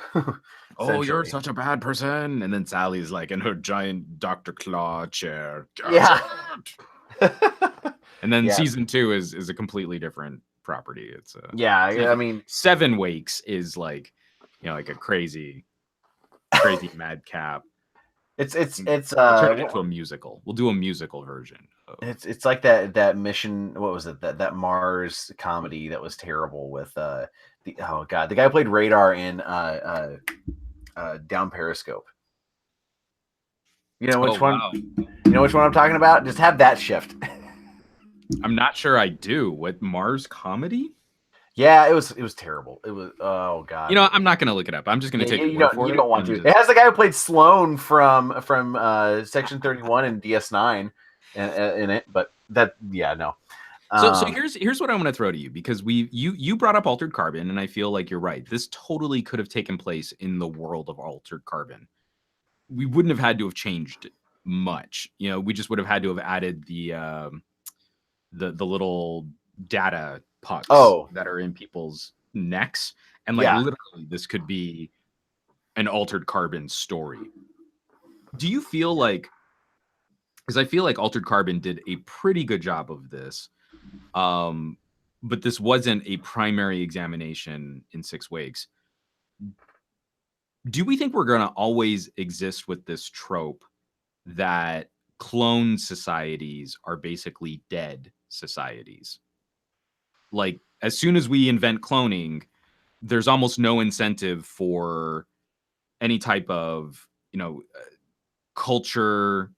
Oh, you're such a bad person. And then Sally's like in her giant Dr. Claw chair. Yeah. And then season 2 is a completely different property. It's I mean, 7 Wakes is like, like a crazy madcap. It's we'll turn it into a musical. We'll do a musical version. It's like that mission. What was it? That Mars comedy that was terrible with the guy who played Radar in Down Periscope. You know which one? Wow. You know which one I'm talking about? Just have that shift. I'm not sure I do. What, Mars comedy? Yeah, it was terrible. It was, oh god. I'm not gonna look it up. I'm just gonna take it. You don't want to. It has the guy who played Sloan from Section 31 and DS9 in it, but no. So here's what I'm gonna throw to you, because you brought up Altered Carbon, and I feel like you're right. This totally could have taken place in the world of Altered Carbon. We wouldn't have had to have changed much. We just would have had to have added the little data pucks that are in people's necks, and literally this could be an Altered Carbon story. Do you feel like, because I feel like Altered Carbon did a pretty good job of this, but this wasn't a primary examination in 6 Wakes. Do we think we're going to always exist with this trope that clone societies are basically dead societies? Like, as soon as we invent cloning, there's almost no incentive for any type of, culture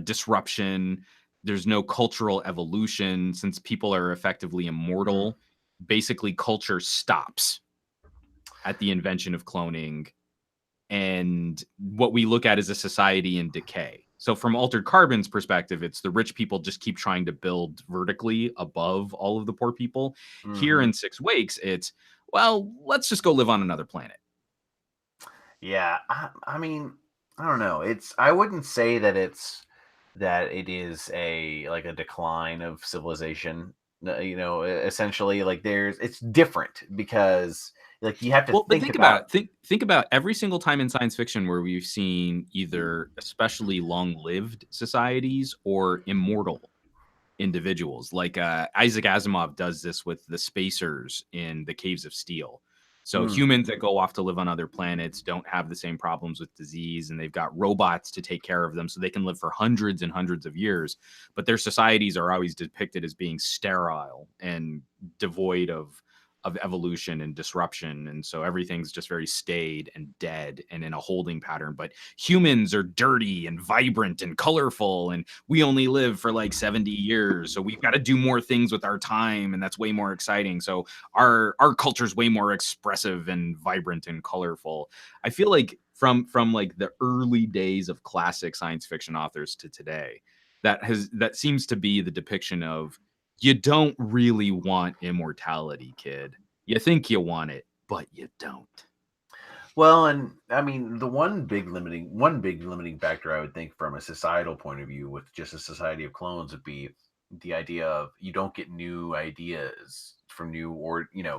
disruption. There's no cultural evolution, since people are effectively immortal. Basically, culture stops at the invention of cloning, and what we look at is a society in decay. So from Altered Carbon's perspective, it's the rich people just keep trying to build vertically above all of the poor people. Here in 6 Wakes, it's, well, let's just go live on another planet. Yeah, I mean, I don't know. I wouldn't say that it is a decline of civilization. Essentially, it's different because you have to think about it. Think about every single time in science fiction where we've seen either especially long-lived societies or immortal individuals. Like Isaac Asimov does this with the spacers in the Caves of Steel. So humans that go off to live on other planets don't have the same problems with disease, and they've got robots to take care of them, so they can live for hundreds and hundreds of years. But their societies are always depicted as being sterile and devoid of evolution and disruption, and so everything's just very staid and dead and in a holding pattern. But humans are dirty and vibrant and colorful, and we only live for like 70 years, so we've got to do more things with our time, and that's way more exciting. So our culture's way more expressive and vibrant and colorful. I feel like from like the early days of classic science fiction authors to today, that seems to be the depiction of, you don't really want immortality, kid. You think you want it, but you don't. Well, and I mean, the one big limiting factor I would think from a societal point of view with just a society of clones would be the idea of you don't get new ideas from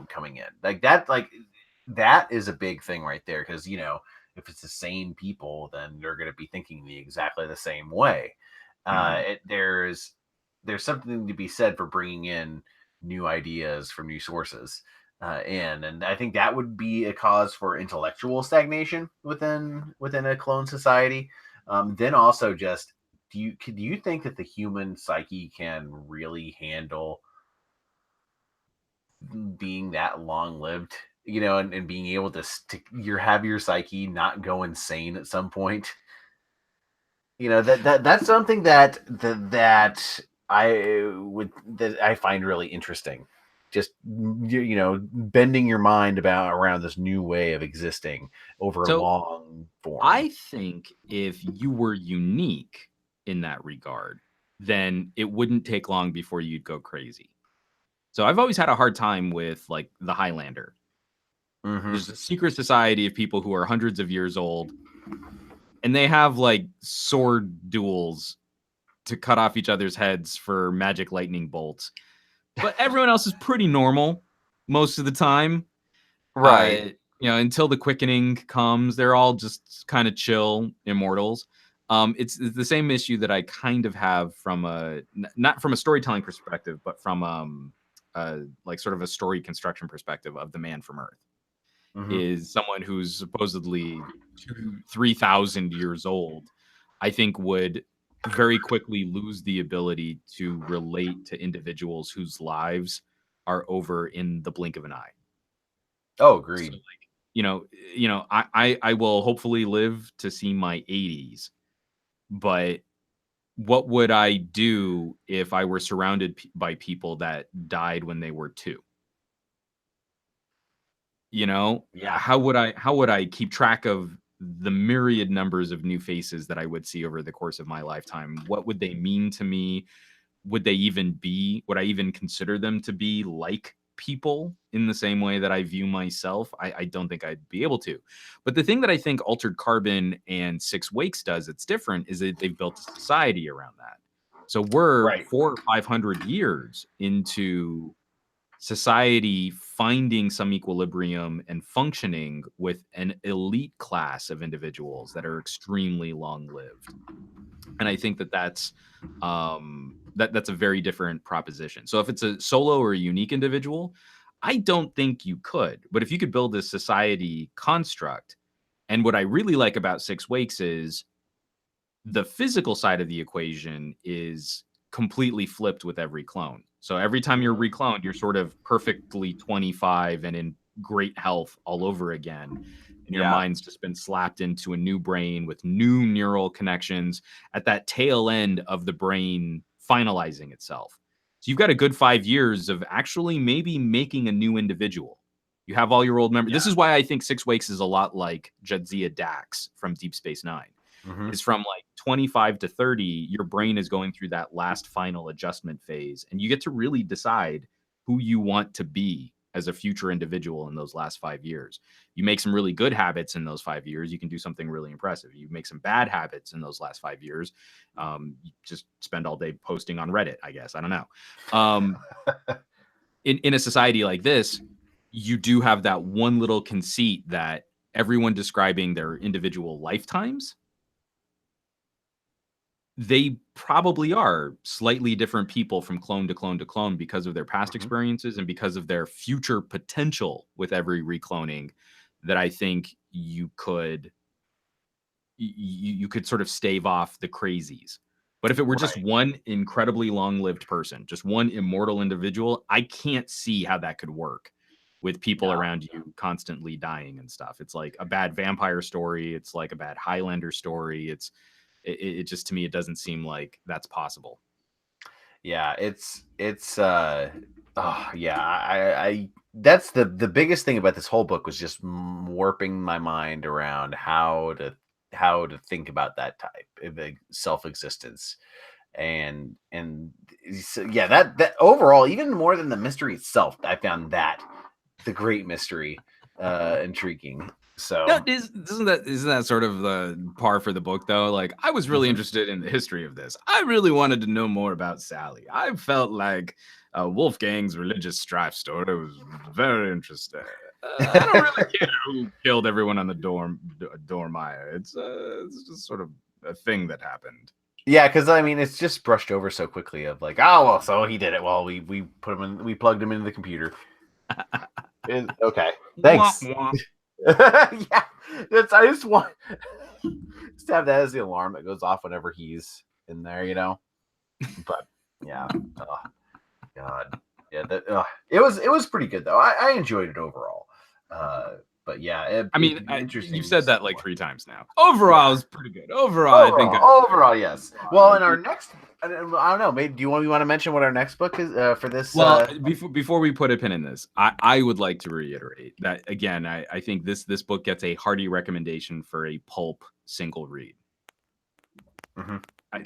coming in. That is a big thing right there, because if it's the same people, then they're going to be thinking exactly the same way. There's something to be said for bringing in new ideas from new sources. in, and I think that would be a cause for intellectual stagnation within a clone society. Then also, just do you think that the human psyche can really handle being that long lived? You know, and being able to have your psyche not go insane at some point. You know, that's something that I find really interesting. Just you know, bending your mind around this new way of existing over So long form. I think if you were unique in that regard, then it wouldn't take long before you'd go crazy. So I've always had a hard time with like the Highlander. Mm-hmm. There's a secret society of people who are hundreds of years old, and they have like sword duels to cut off each other's heads for magic lightning bolts. But everyone else is pretty normal most of the time. Right. You know, until the quickening comes, they're all just kind of chill immortals. It's the same issue that I kind of have from not from a storytelling perspective, but from like sort of a story construction perspective of the Man from Earth. Mm-hmm. Is someone who's supposedly 3,000 years old, I think would very quickly lose the ability to relate to individuals whose lives are over in the blink of an eye. Oh, So agreed. like, I will hopefully live to see my 80s, but what would I do if I were surrounded by people that died when they were 2? You know, Yeah. how would I keep track of the myriad numbers of new faces that I would see over the course of my lifetime? What would they mean to me? Would I even consider them to be like people in the same way that I view myself? I don't think I'd be able to. But the thing that I think Altered Carbon and Six Wakes does that's different is that they've built a society around that. So we're Right. 400 or 500 years into society finding some equilibrium and functioning with an elite class of individuals that are extremely long lived. And I think that that's a very different proposition. So if it's a solo or a unique individual, I don't think you could. But if you could build this society construct, and what I really like about Six Wakes is the physical side of the equation is completely flipped with every clone. So every time you're Mm-hmm. recloned, you're sort of perfectly 25 and in great health all over again. And your Yeah. mind's just been slapped into a new brain with new neural connections at that tail end of the brain finalizing itself. So you've got a good 5 years of actually maybe making a new individual. You have all your old memories. This Yeah. is why I think Six Wakes is a lot like Jadzia Dax from Deep Space Nine Mm-hmm. is from like 25 to 30, your brain is going through that last final adjustment phase. And you get to really decide who you want to be as a future individual in those last 5 years. You make some really good habits in those 5 years, you can do something really impressive. You make some bad habits in those last 5 years, you just spend all day posting on Reddit, I guess. I don't know. In a society like this, you do have that one little conceit that everyone describing their individual lifetimes, they probably are slightly different people from clone to clone to clone because of their past Mm-hmm. experiences and because of their future potential with every recloning, that I think you could sort of stave off the crazies. But if it were just Right. one incredibly long-lived person, just one immortal individual, I can't see how that could work with people No. around you constantly dying and stuff. It's like a bad vampire story, it's like a bad Highlander story. It just, to me, it doesn't seem like that's possible. Yeah, oh yeah, I that's the biggest thing about this whole book was just warping my mind around how to think about that type of self-existence. And so, yeah, that overall, even more than the mystery itself, I found that the great mystery intriguing. No, So isn't that sort of the par for the book though? Like, I was really mhm. interested in the history of this. I really wanted to know more about Sally. I felt like Wolfgang's religious strife story was very interesting. I don't really care who killed everyone on the Dormire. It's just sort of a thing that happened. Yeah, because I mean, it's just brushed over so quickly. Of like, oh well, so he did it. Well, we plugged him into the computer. Okay, thanks. Wah, wah. Yeah, I just want just to have that as the alarm that goes off whenever he's in there, you know. But yeah, oh, God, yeah, it was pretty good though. I enjoyed it overall. But yeah, I mean, interesting. you've said that like 3 times now. Overall, Yeah. it's pretty good. Overall, I think Overall, yes. Well, in our next, I don't know. Maybe do you want to mention what our next book is for this? Well, before we put a pin in this, I would like to reiterate that again. I think this book gets a hearty recommendation for a pulp single read. Mm-hmm.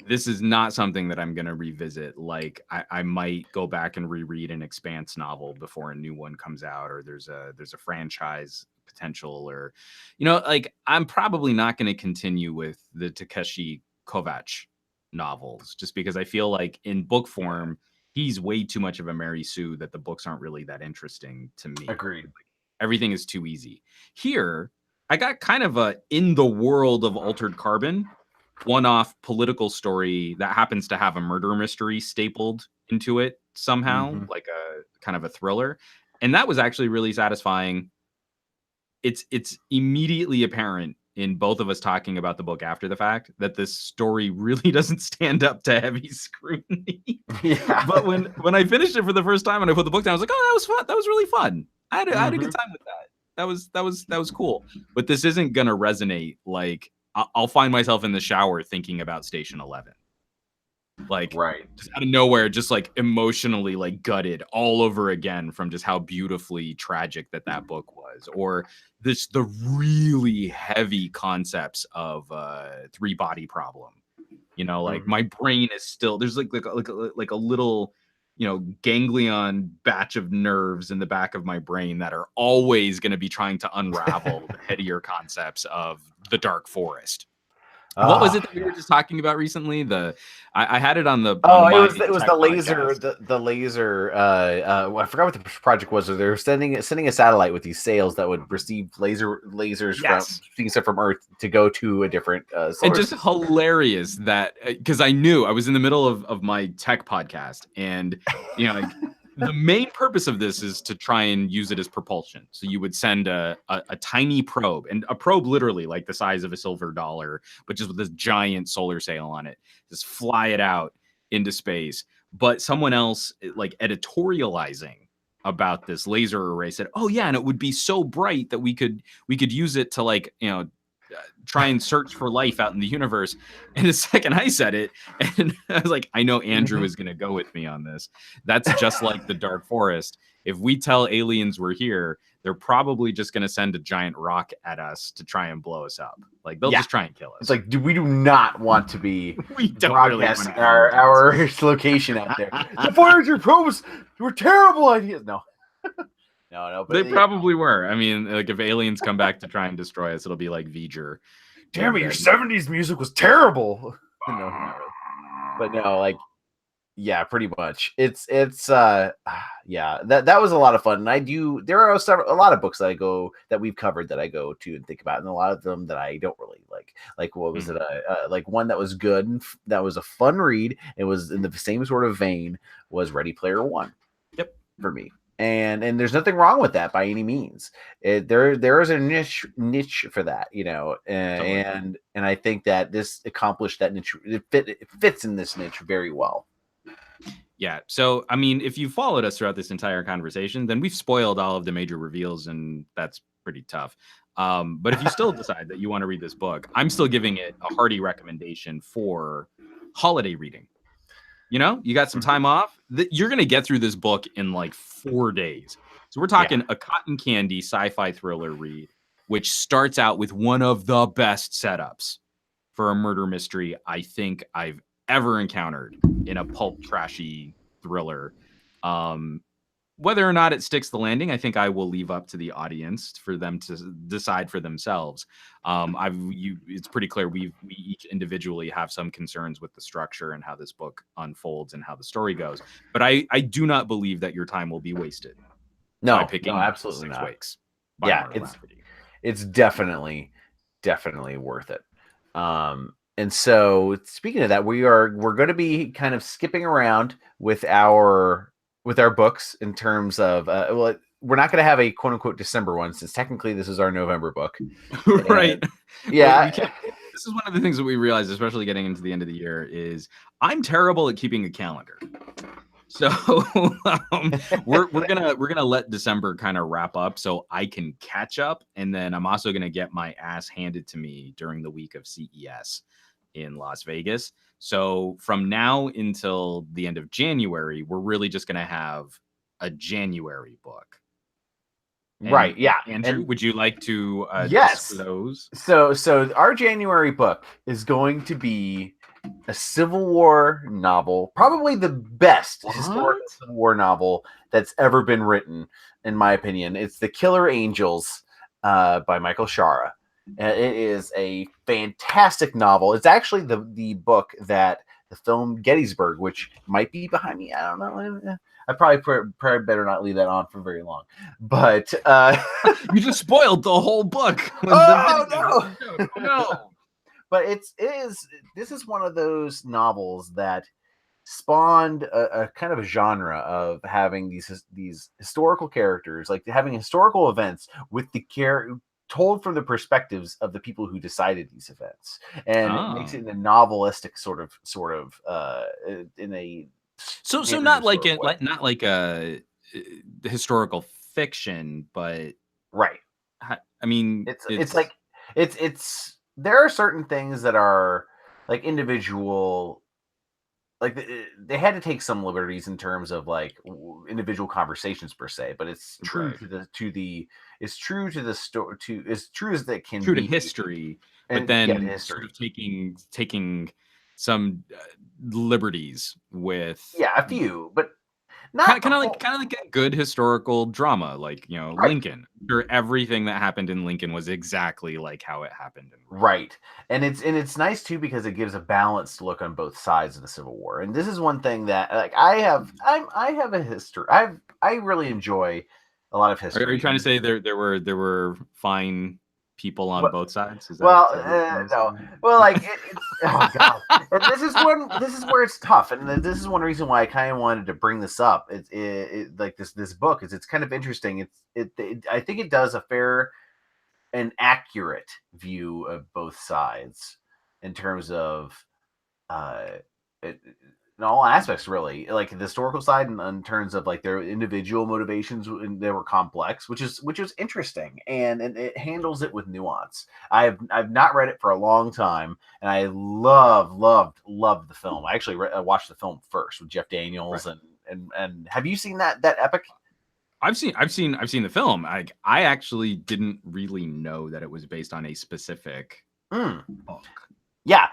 This is not something that I'm going to revisit. Like I might go back and reread an Expanse novel before a new one comes out, or there's a franchise potential, or like I'm probably not going to continue with the Takeshi Kovacs novels just because I feel like in book form he's way too much of a Mary Sue that the books aren't really that interesting to me. Agreed. Like, everything is too easy. Here, I got kind of a in the world of Altered Carbon one-off political story that happens to have a murder mystery stapled into it somehow, like a kind of a thriller. And that was actually really satisfying. It's immediately apparent in both of us talking about the book after the fact that this story really doesn't stand up to heavy scrutiny. Yeah. But when I finished it for the first time and I put the book down, I was like, oh, that was fun. That was really fun. I had a good time with that. That was cool. But this isn't gonna resonate. Like I'll find myself in the shower thinking about Station 11. Like right, just out of nowhere, just like emotionally like gutted all over again from just how beautifully tragic that book was, or the really heavy concepts of 3-body problem. Like my brain is still there's like a little ganglion batch of nerves in the back of my brain that are always going to be trying to unravel the headier concepts of the dark forest. What was it that we were just talking about recently? I had it on the it was the laser the laser I forgot what the project was. They were sending a satellite with these sails that would receive lasers from things from Earth to go to a different and just hilarious that because I knew I was in the middle of my tech podcast, and like the main purpose of this is to try and use it as propulsion. So you would send a tiny probe, and a probe literally like the size of a silver dollar, but just with this giant solar sail on it, just fly it out into space. But someone else like editorializing about this laser array said, oh yeah, and it would be so bright that we could use it to like, try and search for life out in the universe. And the second I said it, and I was like, I know Andrew is going to go with me on this. That's just like the Dark Forest. If we tell aliens we're here, they're probably just going to send a giant rock at us to try and blow us up. Like they'll just try and kill us. It's like, we do not want to be we don't really want our location out there. The Voyager probes were terrible ideas. No. No, but they probably were. I mean, like if aliens come back to try and destroy us, it'll be like V'ger. Damn it, your 70s music was terrible. No, not really. But no, like, yeah, pretty much. It's yeah, that was a lot of fun. And there are a lot of books that we've covered that I go to and think about, and a lot of them that I don't really like. Like, what was it? Like one that was good and that was a fun read. It was in the same sort of vein was Ready Player One. Yep, for me. And there's nothing wrong with that by any means. There is a niche for that, and I think that this accomplished that niche. It fits in this niche very well. Yeah. So, I mean, if you followed us throughout this entire conversation, then we've spoiled all of the major reveals, and that's pretty tough. But if you still decide that you want to read this book, I'm still giving it a hearty recommendation for holiday reading. You got some time off. You're going to get through this book in like 4 days. So we're talking a cotton candy sci-fi thriller read, which starts out with one of the best setups for a murder mystery I think I've ever encountered in a pulp trashy thriller. Whether or not it sticks the landing, I think I will leave up to the audience for them to decide for themselves. It's pretty clear we each individually have some concerns with the structure and how this book unfolds and how the story goes. But I do not believe that your time will be wasted. No, by picking absolutely 6 not. Weeks. Yeah, it's definitely worth it. And so speaking of that, we're going to be kind of skipping around with our books in terms of we're not going to have a quote unquote December one, since technically this is our November book. Right. Yeah. We can't, this is one of the things that we realize, especially getting into the end of the year, is I'm terrible at keeping a calendar. So we're gonna let December kind of wrap up so I can catch up, and then I'm also gonna get my ass handed to me during the week of CES in Las Vegas. So from now until the end of January, we're really just gonna have a January book. Right. And Yeah. Andrew, And would you like to yes. disclose? So our January book is going to be a Civil War novel, probably the best historical Civil War novel that's ever been written, in my opinion. It's The Killer Angels by Michael Shara. And it is a fantastic novel. It's actually the book that the film Gettysburg, which might be behind me. I don't know. I probably better not leave that on for very long. But you just spoiled the whole book. Oh no! No. But this is one of those novels that spawned a kind of a genre of having these historical characters, like having historical events with the told from the perspectives of the people who decided these events, and it makes it in a novelistic sort of in a so not like it not like a historical fiction, but right. I mean, it's like it's there are certain things that are like individual, like they had to take some liberties in terms of like individual conversations per se, but it's true it's true to the story, to as true as that can true be to history, and but then history. sort of taking some liberties with a few, but kind of like a good historical drama, like right. Lincoln. Sure, everything that happened in Lincoln was exactly like how it happened in right. And it's nice too because it gives a balanced look on both sides of the Civil War. And this is one thing that like I have a history. I really enjoy a lot of history. Are you trying to say there were fine people on both sides? Is that, no. Well, like it's oh god, and this is where it's tough, and this is one reason why I kind of wanted to bring this up. It like this book is it's kind of interesting. I think it does a fair and accurate view of both sides in terms of in all aspects, really, like the historical side, and in terms of like their individual motivations, and they were complex, which is interesting, and it handles it with nuance. I've not read it for a long time, and I loved the film. I actually watched the film first with Jeff Daniels, right. and have you seen that epic? I've seen the film. I actually didn't really know that it was based on a specific book. Yeah,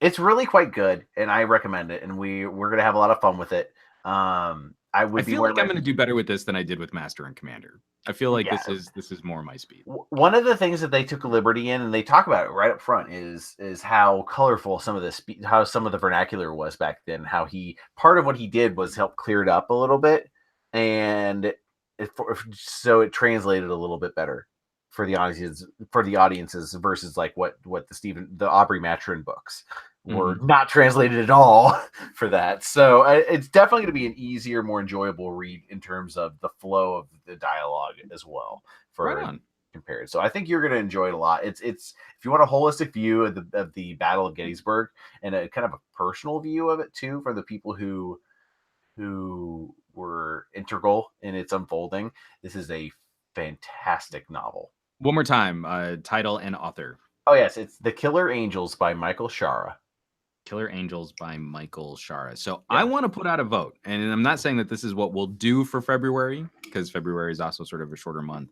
it's really quite good, and I recommend it. And we're gonna have a lot of fun with it. I feel like I'm gonna do better with this than I did with Master and Commander. I feel like this is more my speed. One of the things that they took a liberty in, and they talk about it right up front, is how colorful some of how some of the vernacular was back then. How part of what he did was help clear it up a little bit, and so it translated a little bit better for the audiences versus like what the Aubrey Maturin books were not translated at all for that. So it's definitely going to be an easier, more enjoyable read in terms of the flow of the dialogue as well for compared. So I think you're going to enjoy it a lot. It's if you want a holistic view of the Battle of Gettysburg and a kind of a personal view of it too, for the people who were integral in its unfolding. This is a fantastic novel. One more time, title and author. Oh yes, it's The Killer Angels by Michael Shara. Killer Angels by Michael Shara. So I want to put out a vote, and I'm not saying that this is what we'll do for February, because February is also sort of a shorter month.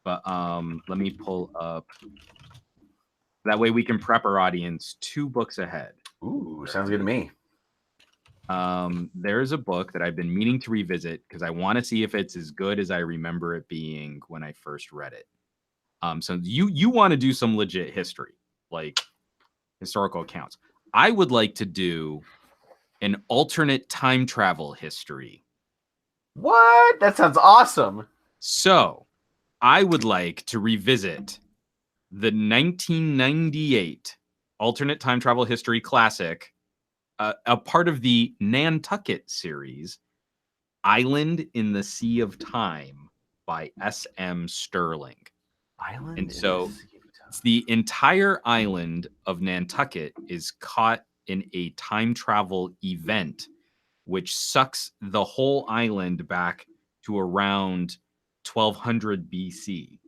But let me pull up. That way we can prep our audience 2 books ahead. Ooh, sounds good to me. There's a book that I've been meaning to revisit because I want to see if it's as good as I remember it being when I first read it. So you want to do some legit history, like historical accounts. I would like to do an alternate time travel history. What? That sounds awesome. So I would like to revisit the 1998 alternate time travel history classic, a part of the Nantucket series, Island in the Sea of Time by S.M. Sterling. Island And in so the Sea of Time. it's the entire island of Nantucket is caught in a time travel event, which sucks the whole island back to around 1200 BC.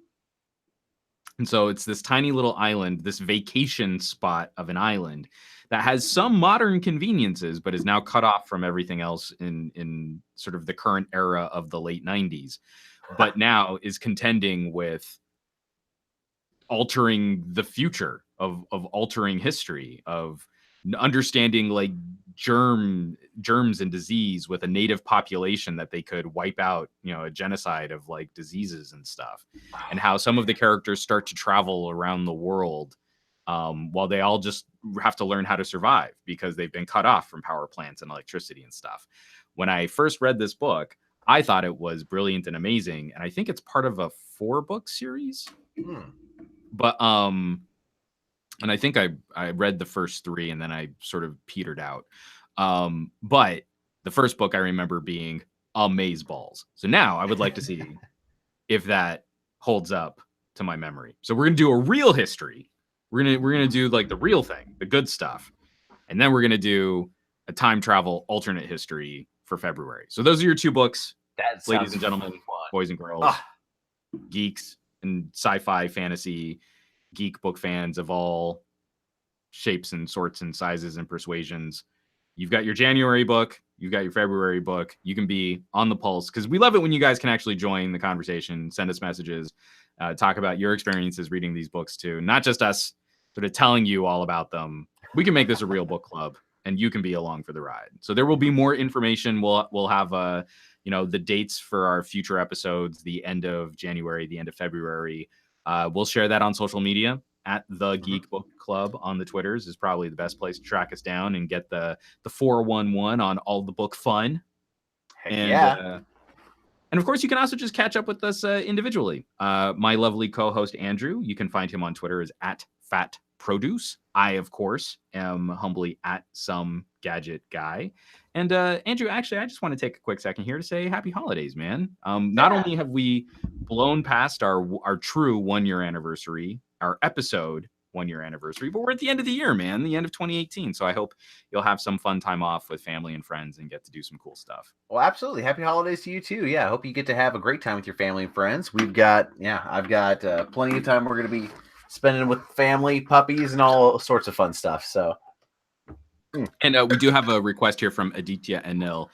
And so it's this tiny little island, this vacation spot of an island that has some modern conveniences, but is now cut off from everything else in sort of the current era of the late 90s, but now is contending with altering the future of altering history, of understanding like germs and disease with a native population that they could wipe out, you know, a genocide of like diseases and stuff, and how some of the characters start to travel around the world, while they all just have to learn how to survive because they've been cut off from power plants and electricity and stuff. When I first read this book, I thought it was brilliant and amazing, and I think it's part of a 4-book series. But and I think I read the first 3 and then I sort of petered out. But the first book I remember being amazeballs. So now I would like to see if that holds up to my memory. So we're gonna do a real history. We're gonna do like the real thing, the good stuff, and then we're gonna do a time travel alternate history for February. So those are your 2 books, That ladies sounds and gentlemen, fun. boys and girls, Ah. geeks and sci-fi, fantasy, geek book fans of all shapes and sorts and sizes and persuasions. You've got your January book, you've got your February book. You can be on the pulse because we love it when you guys can actually join the conversation, send us messages, talk about your experiences reading these books too, not just us sort of telling you all about them. We can make this a real book club and you can be along for the ride. So there will be more information. We'll have you know, the dates for our future episodes, the end of January, the end of February. We'll share that on social media at the Geek Book Club on the Twitters is probably the best place to track us down and get the 411 on all the book fun. Heck And yeah. and of course, you can also just catch up with us individually. My lovely co-host Andrew, you can find him on Twitter as @FatProduce. I, of course, am humbly @SomeGadgetGuy. And Andrew, actually, I just want to take a quick second here to say happy holidays, man. Not only have we blown past our true 1-year anniversary, our episode 1-year anniversary, but we're at the end of the year, man, the end of 2018. So I hope you'll have some fun time off with family and friends and get to do some cool stuff. Well, absolutely. Happy holidays to you too. Yeah, I hope you get to have a great time with your family and friends. I've got plenty of time we're going to be spending with family, puppies, and all sorts of fun stuff. So, and we do have a request here from Aditya Anil.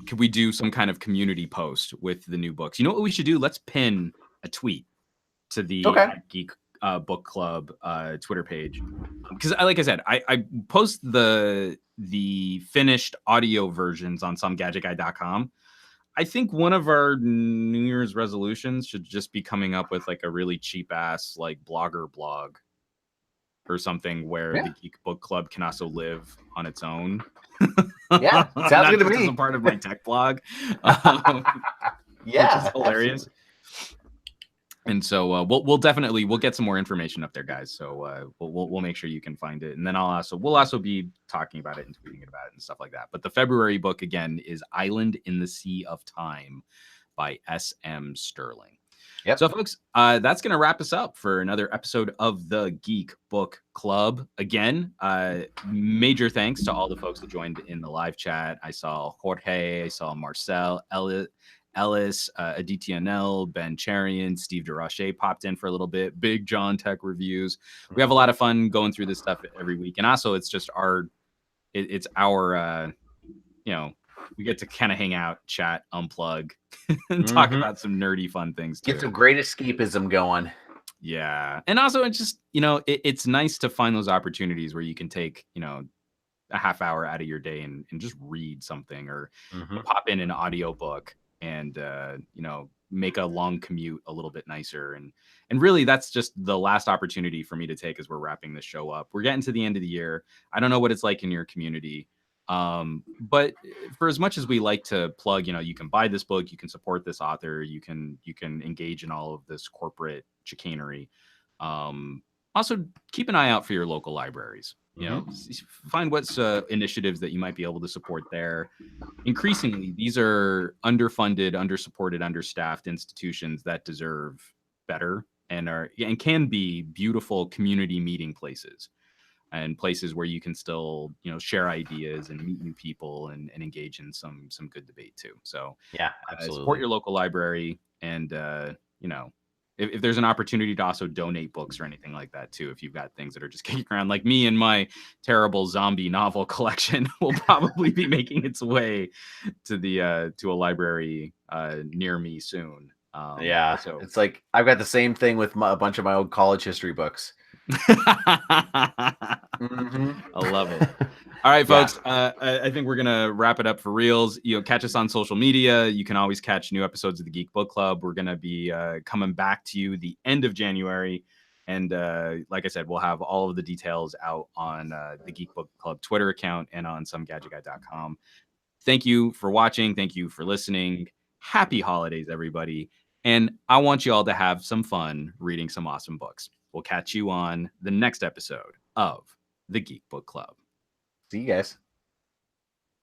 Could we do some kind of community post with the new books? You know what we should do? Let's pin a tweet to the Geek Book Club Twitter page, because like I said, I post the finished audio versions on SomeGadgetGuy.com. I think one of our New Year's resolutions should just be coming up with like a really cheap ass like blogger blog or something where the Geek Book Club can also live on its own. Yeah, sounds good to me. As a part of my tech blog. Which is hilarious. Absolutely. And so we'll definitely get some more information up there, guys. So we'll make sure you can find it, and then we'll also be talking about it and tweeting about it and stuff like that. But the February book again is Island in the Sea of Time by S.M. Sterling. Yep. So, folks, that's going to wrap us up for another episode of the Geek Book Club. Again, major thanks to all the folks that joined in the live chat. I saw Jorge, I saw Marcel, Ellis, Aditya Nell, Ben Charian, Steve DeRoche popped in for a little bit. Big John Tech reviews. We have a lot of fun going through this stuff every week, and also it's just our you know, we get to kind of hang out, chat, unplug, and talk about some nerdy fun things too. Get some great escapism going. Yeah, and also it's just, you know, it's nice to find those opportunities where you can take, you know, a half hour out of your day and just read something or pop in an audiobook and you know, make a long commute a little bit nicer. And really that's just the last opportunity for me to take as we're wrapping this show up. We're getting to the end of the year. I don't know what it's like in your community, but for as much as we like to plug, you know, you can buy this book, you can support this author, you can engage in all of this corporate chicanery. Also keep an eye out for your local libraries. You know, find what's initiatives that you might be able to support there. Increasingly, these are underfunded, undersupported, understaffed institutions that deserve better and can be beautiful community meeting places and places where you can still, you know, share ideas and meet new people and engage in some good debate too. So Yeah, support absolutely. your local library, and you know, if there's an opportunity to also donate books or anything like that too, if you've got things that are just kicking around, like me and my terrible zombie novel collection will probably be making its way to the to a library near me soon. Yeah, So it's like I've got the same thing with a bunch of my old college history books. I love it. All right, Yeah. folks. I think we're gonna wrap it up for reals. You know, catch us on social media. You can always catch new episodes of the Geek Book Club. We're gonna be coming back to you the end of January, and like I said, we'll have all of the details out on the Geek Book Club Twitter account and on SomeGadgetGuy.com. Thank you for watching. Thank you for listening. Happy holidays, everybody. And I want you all to have some fun reading some awesome books. We'll catch you on the next episode of the Geek Book Club. See you guys.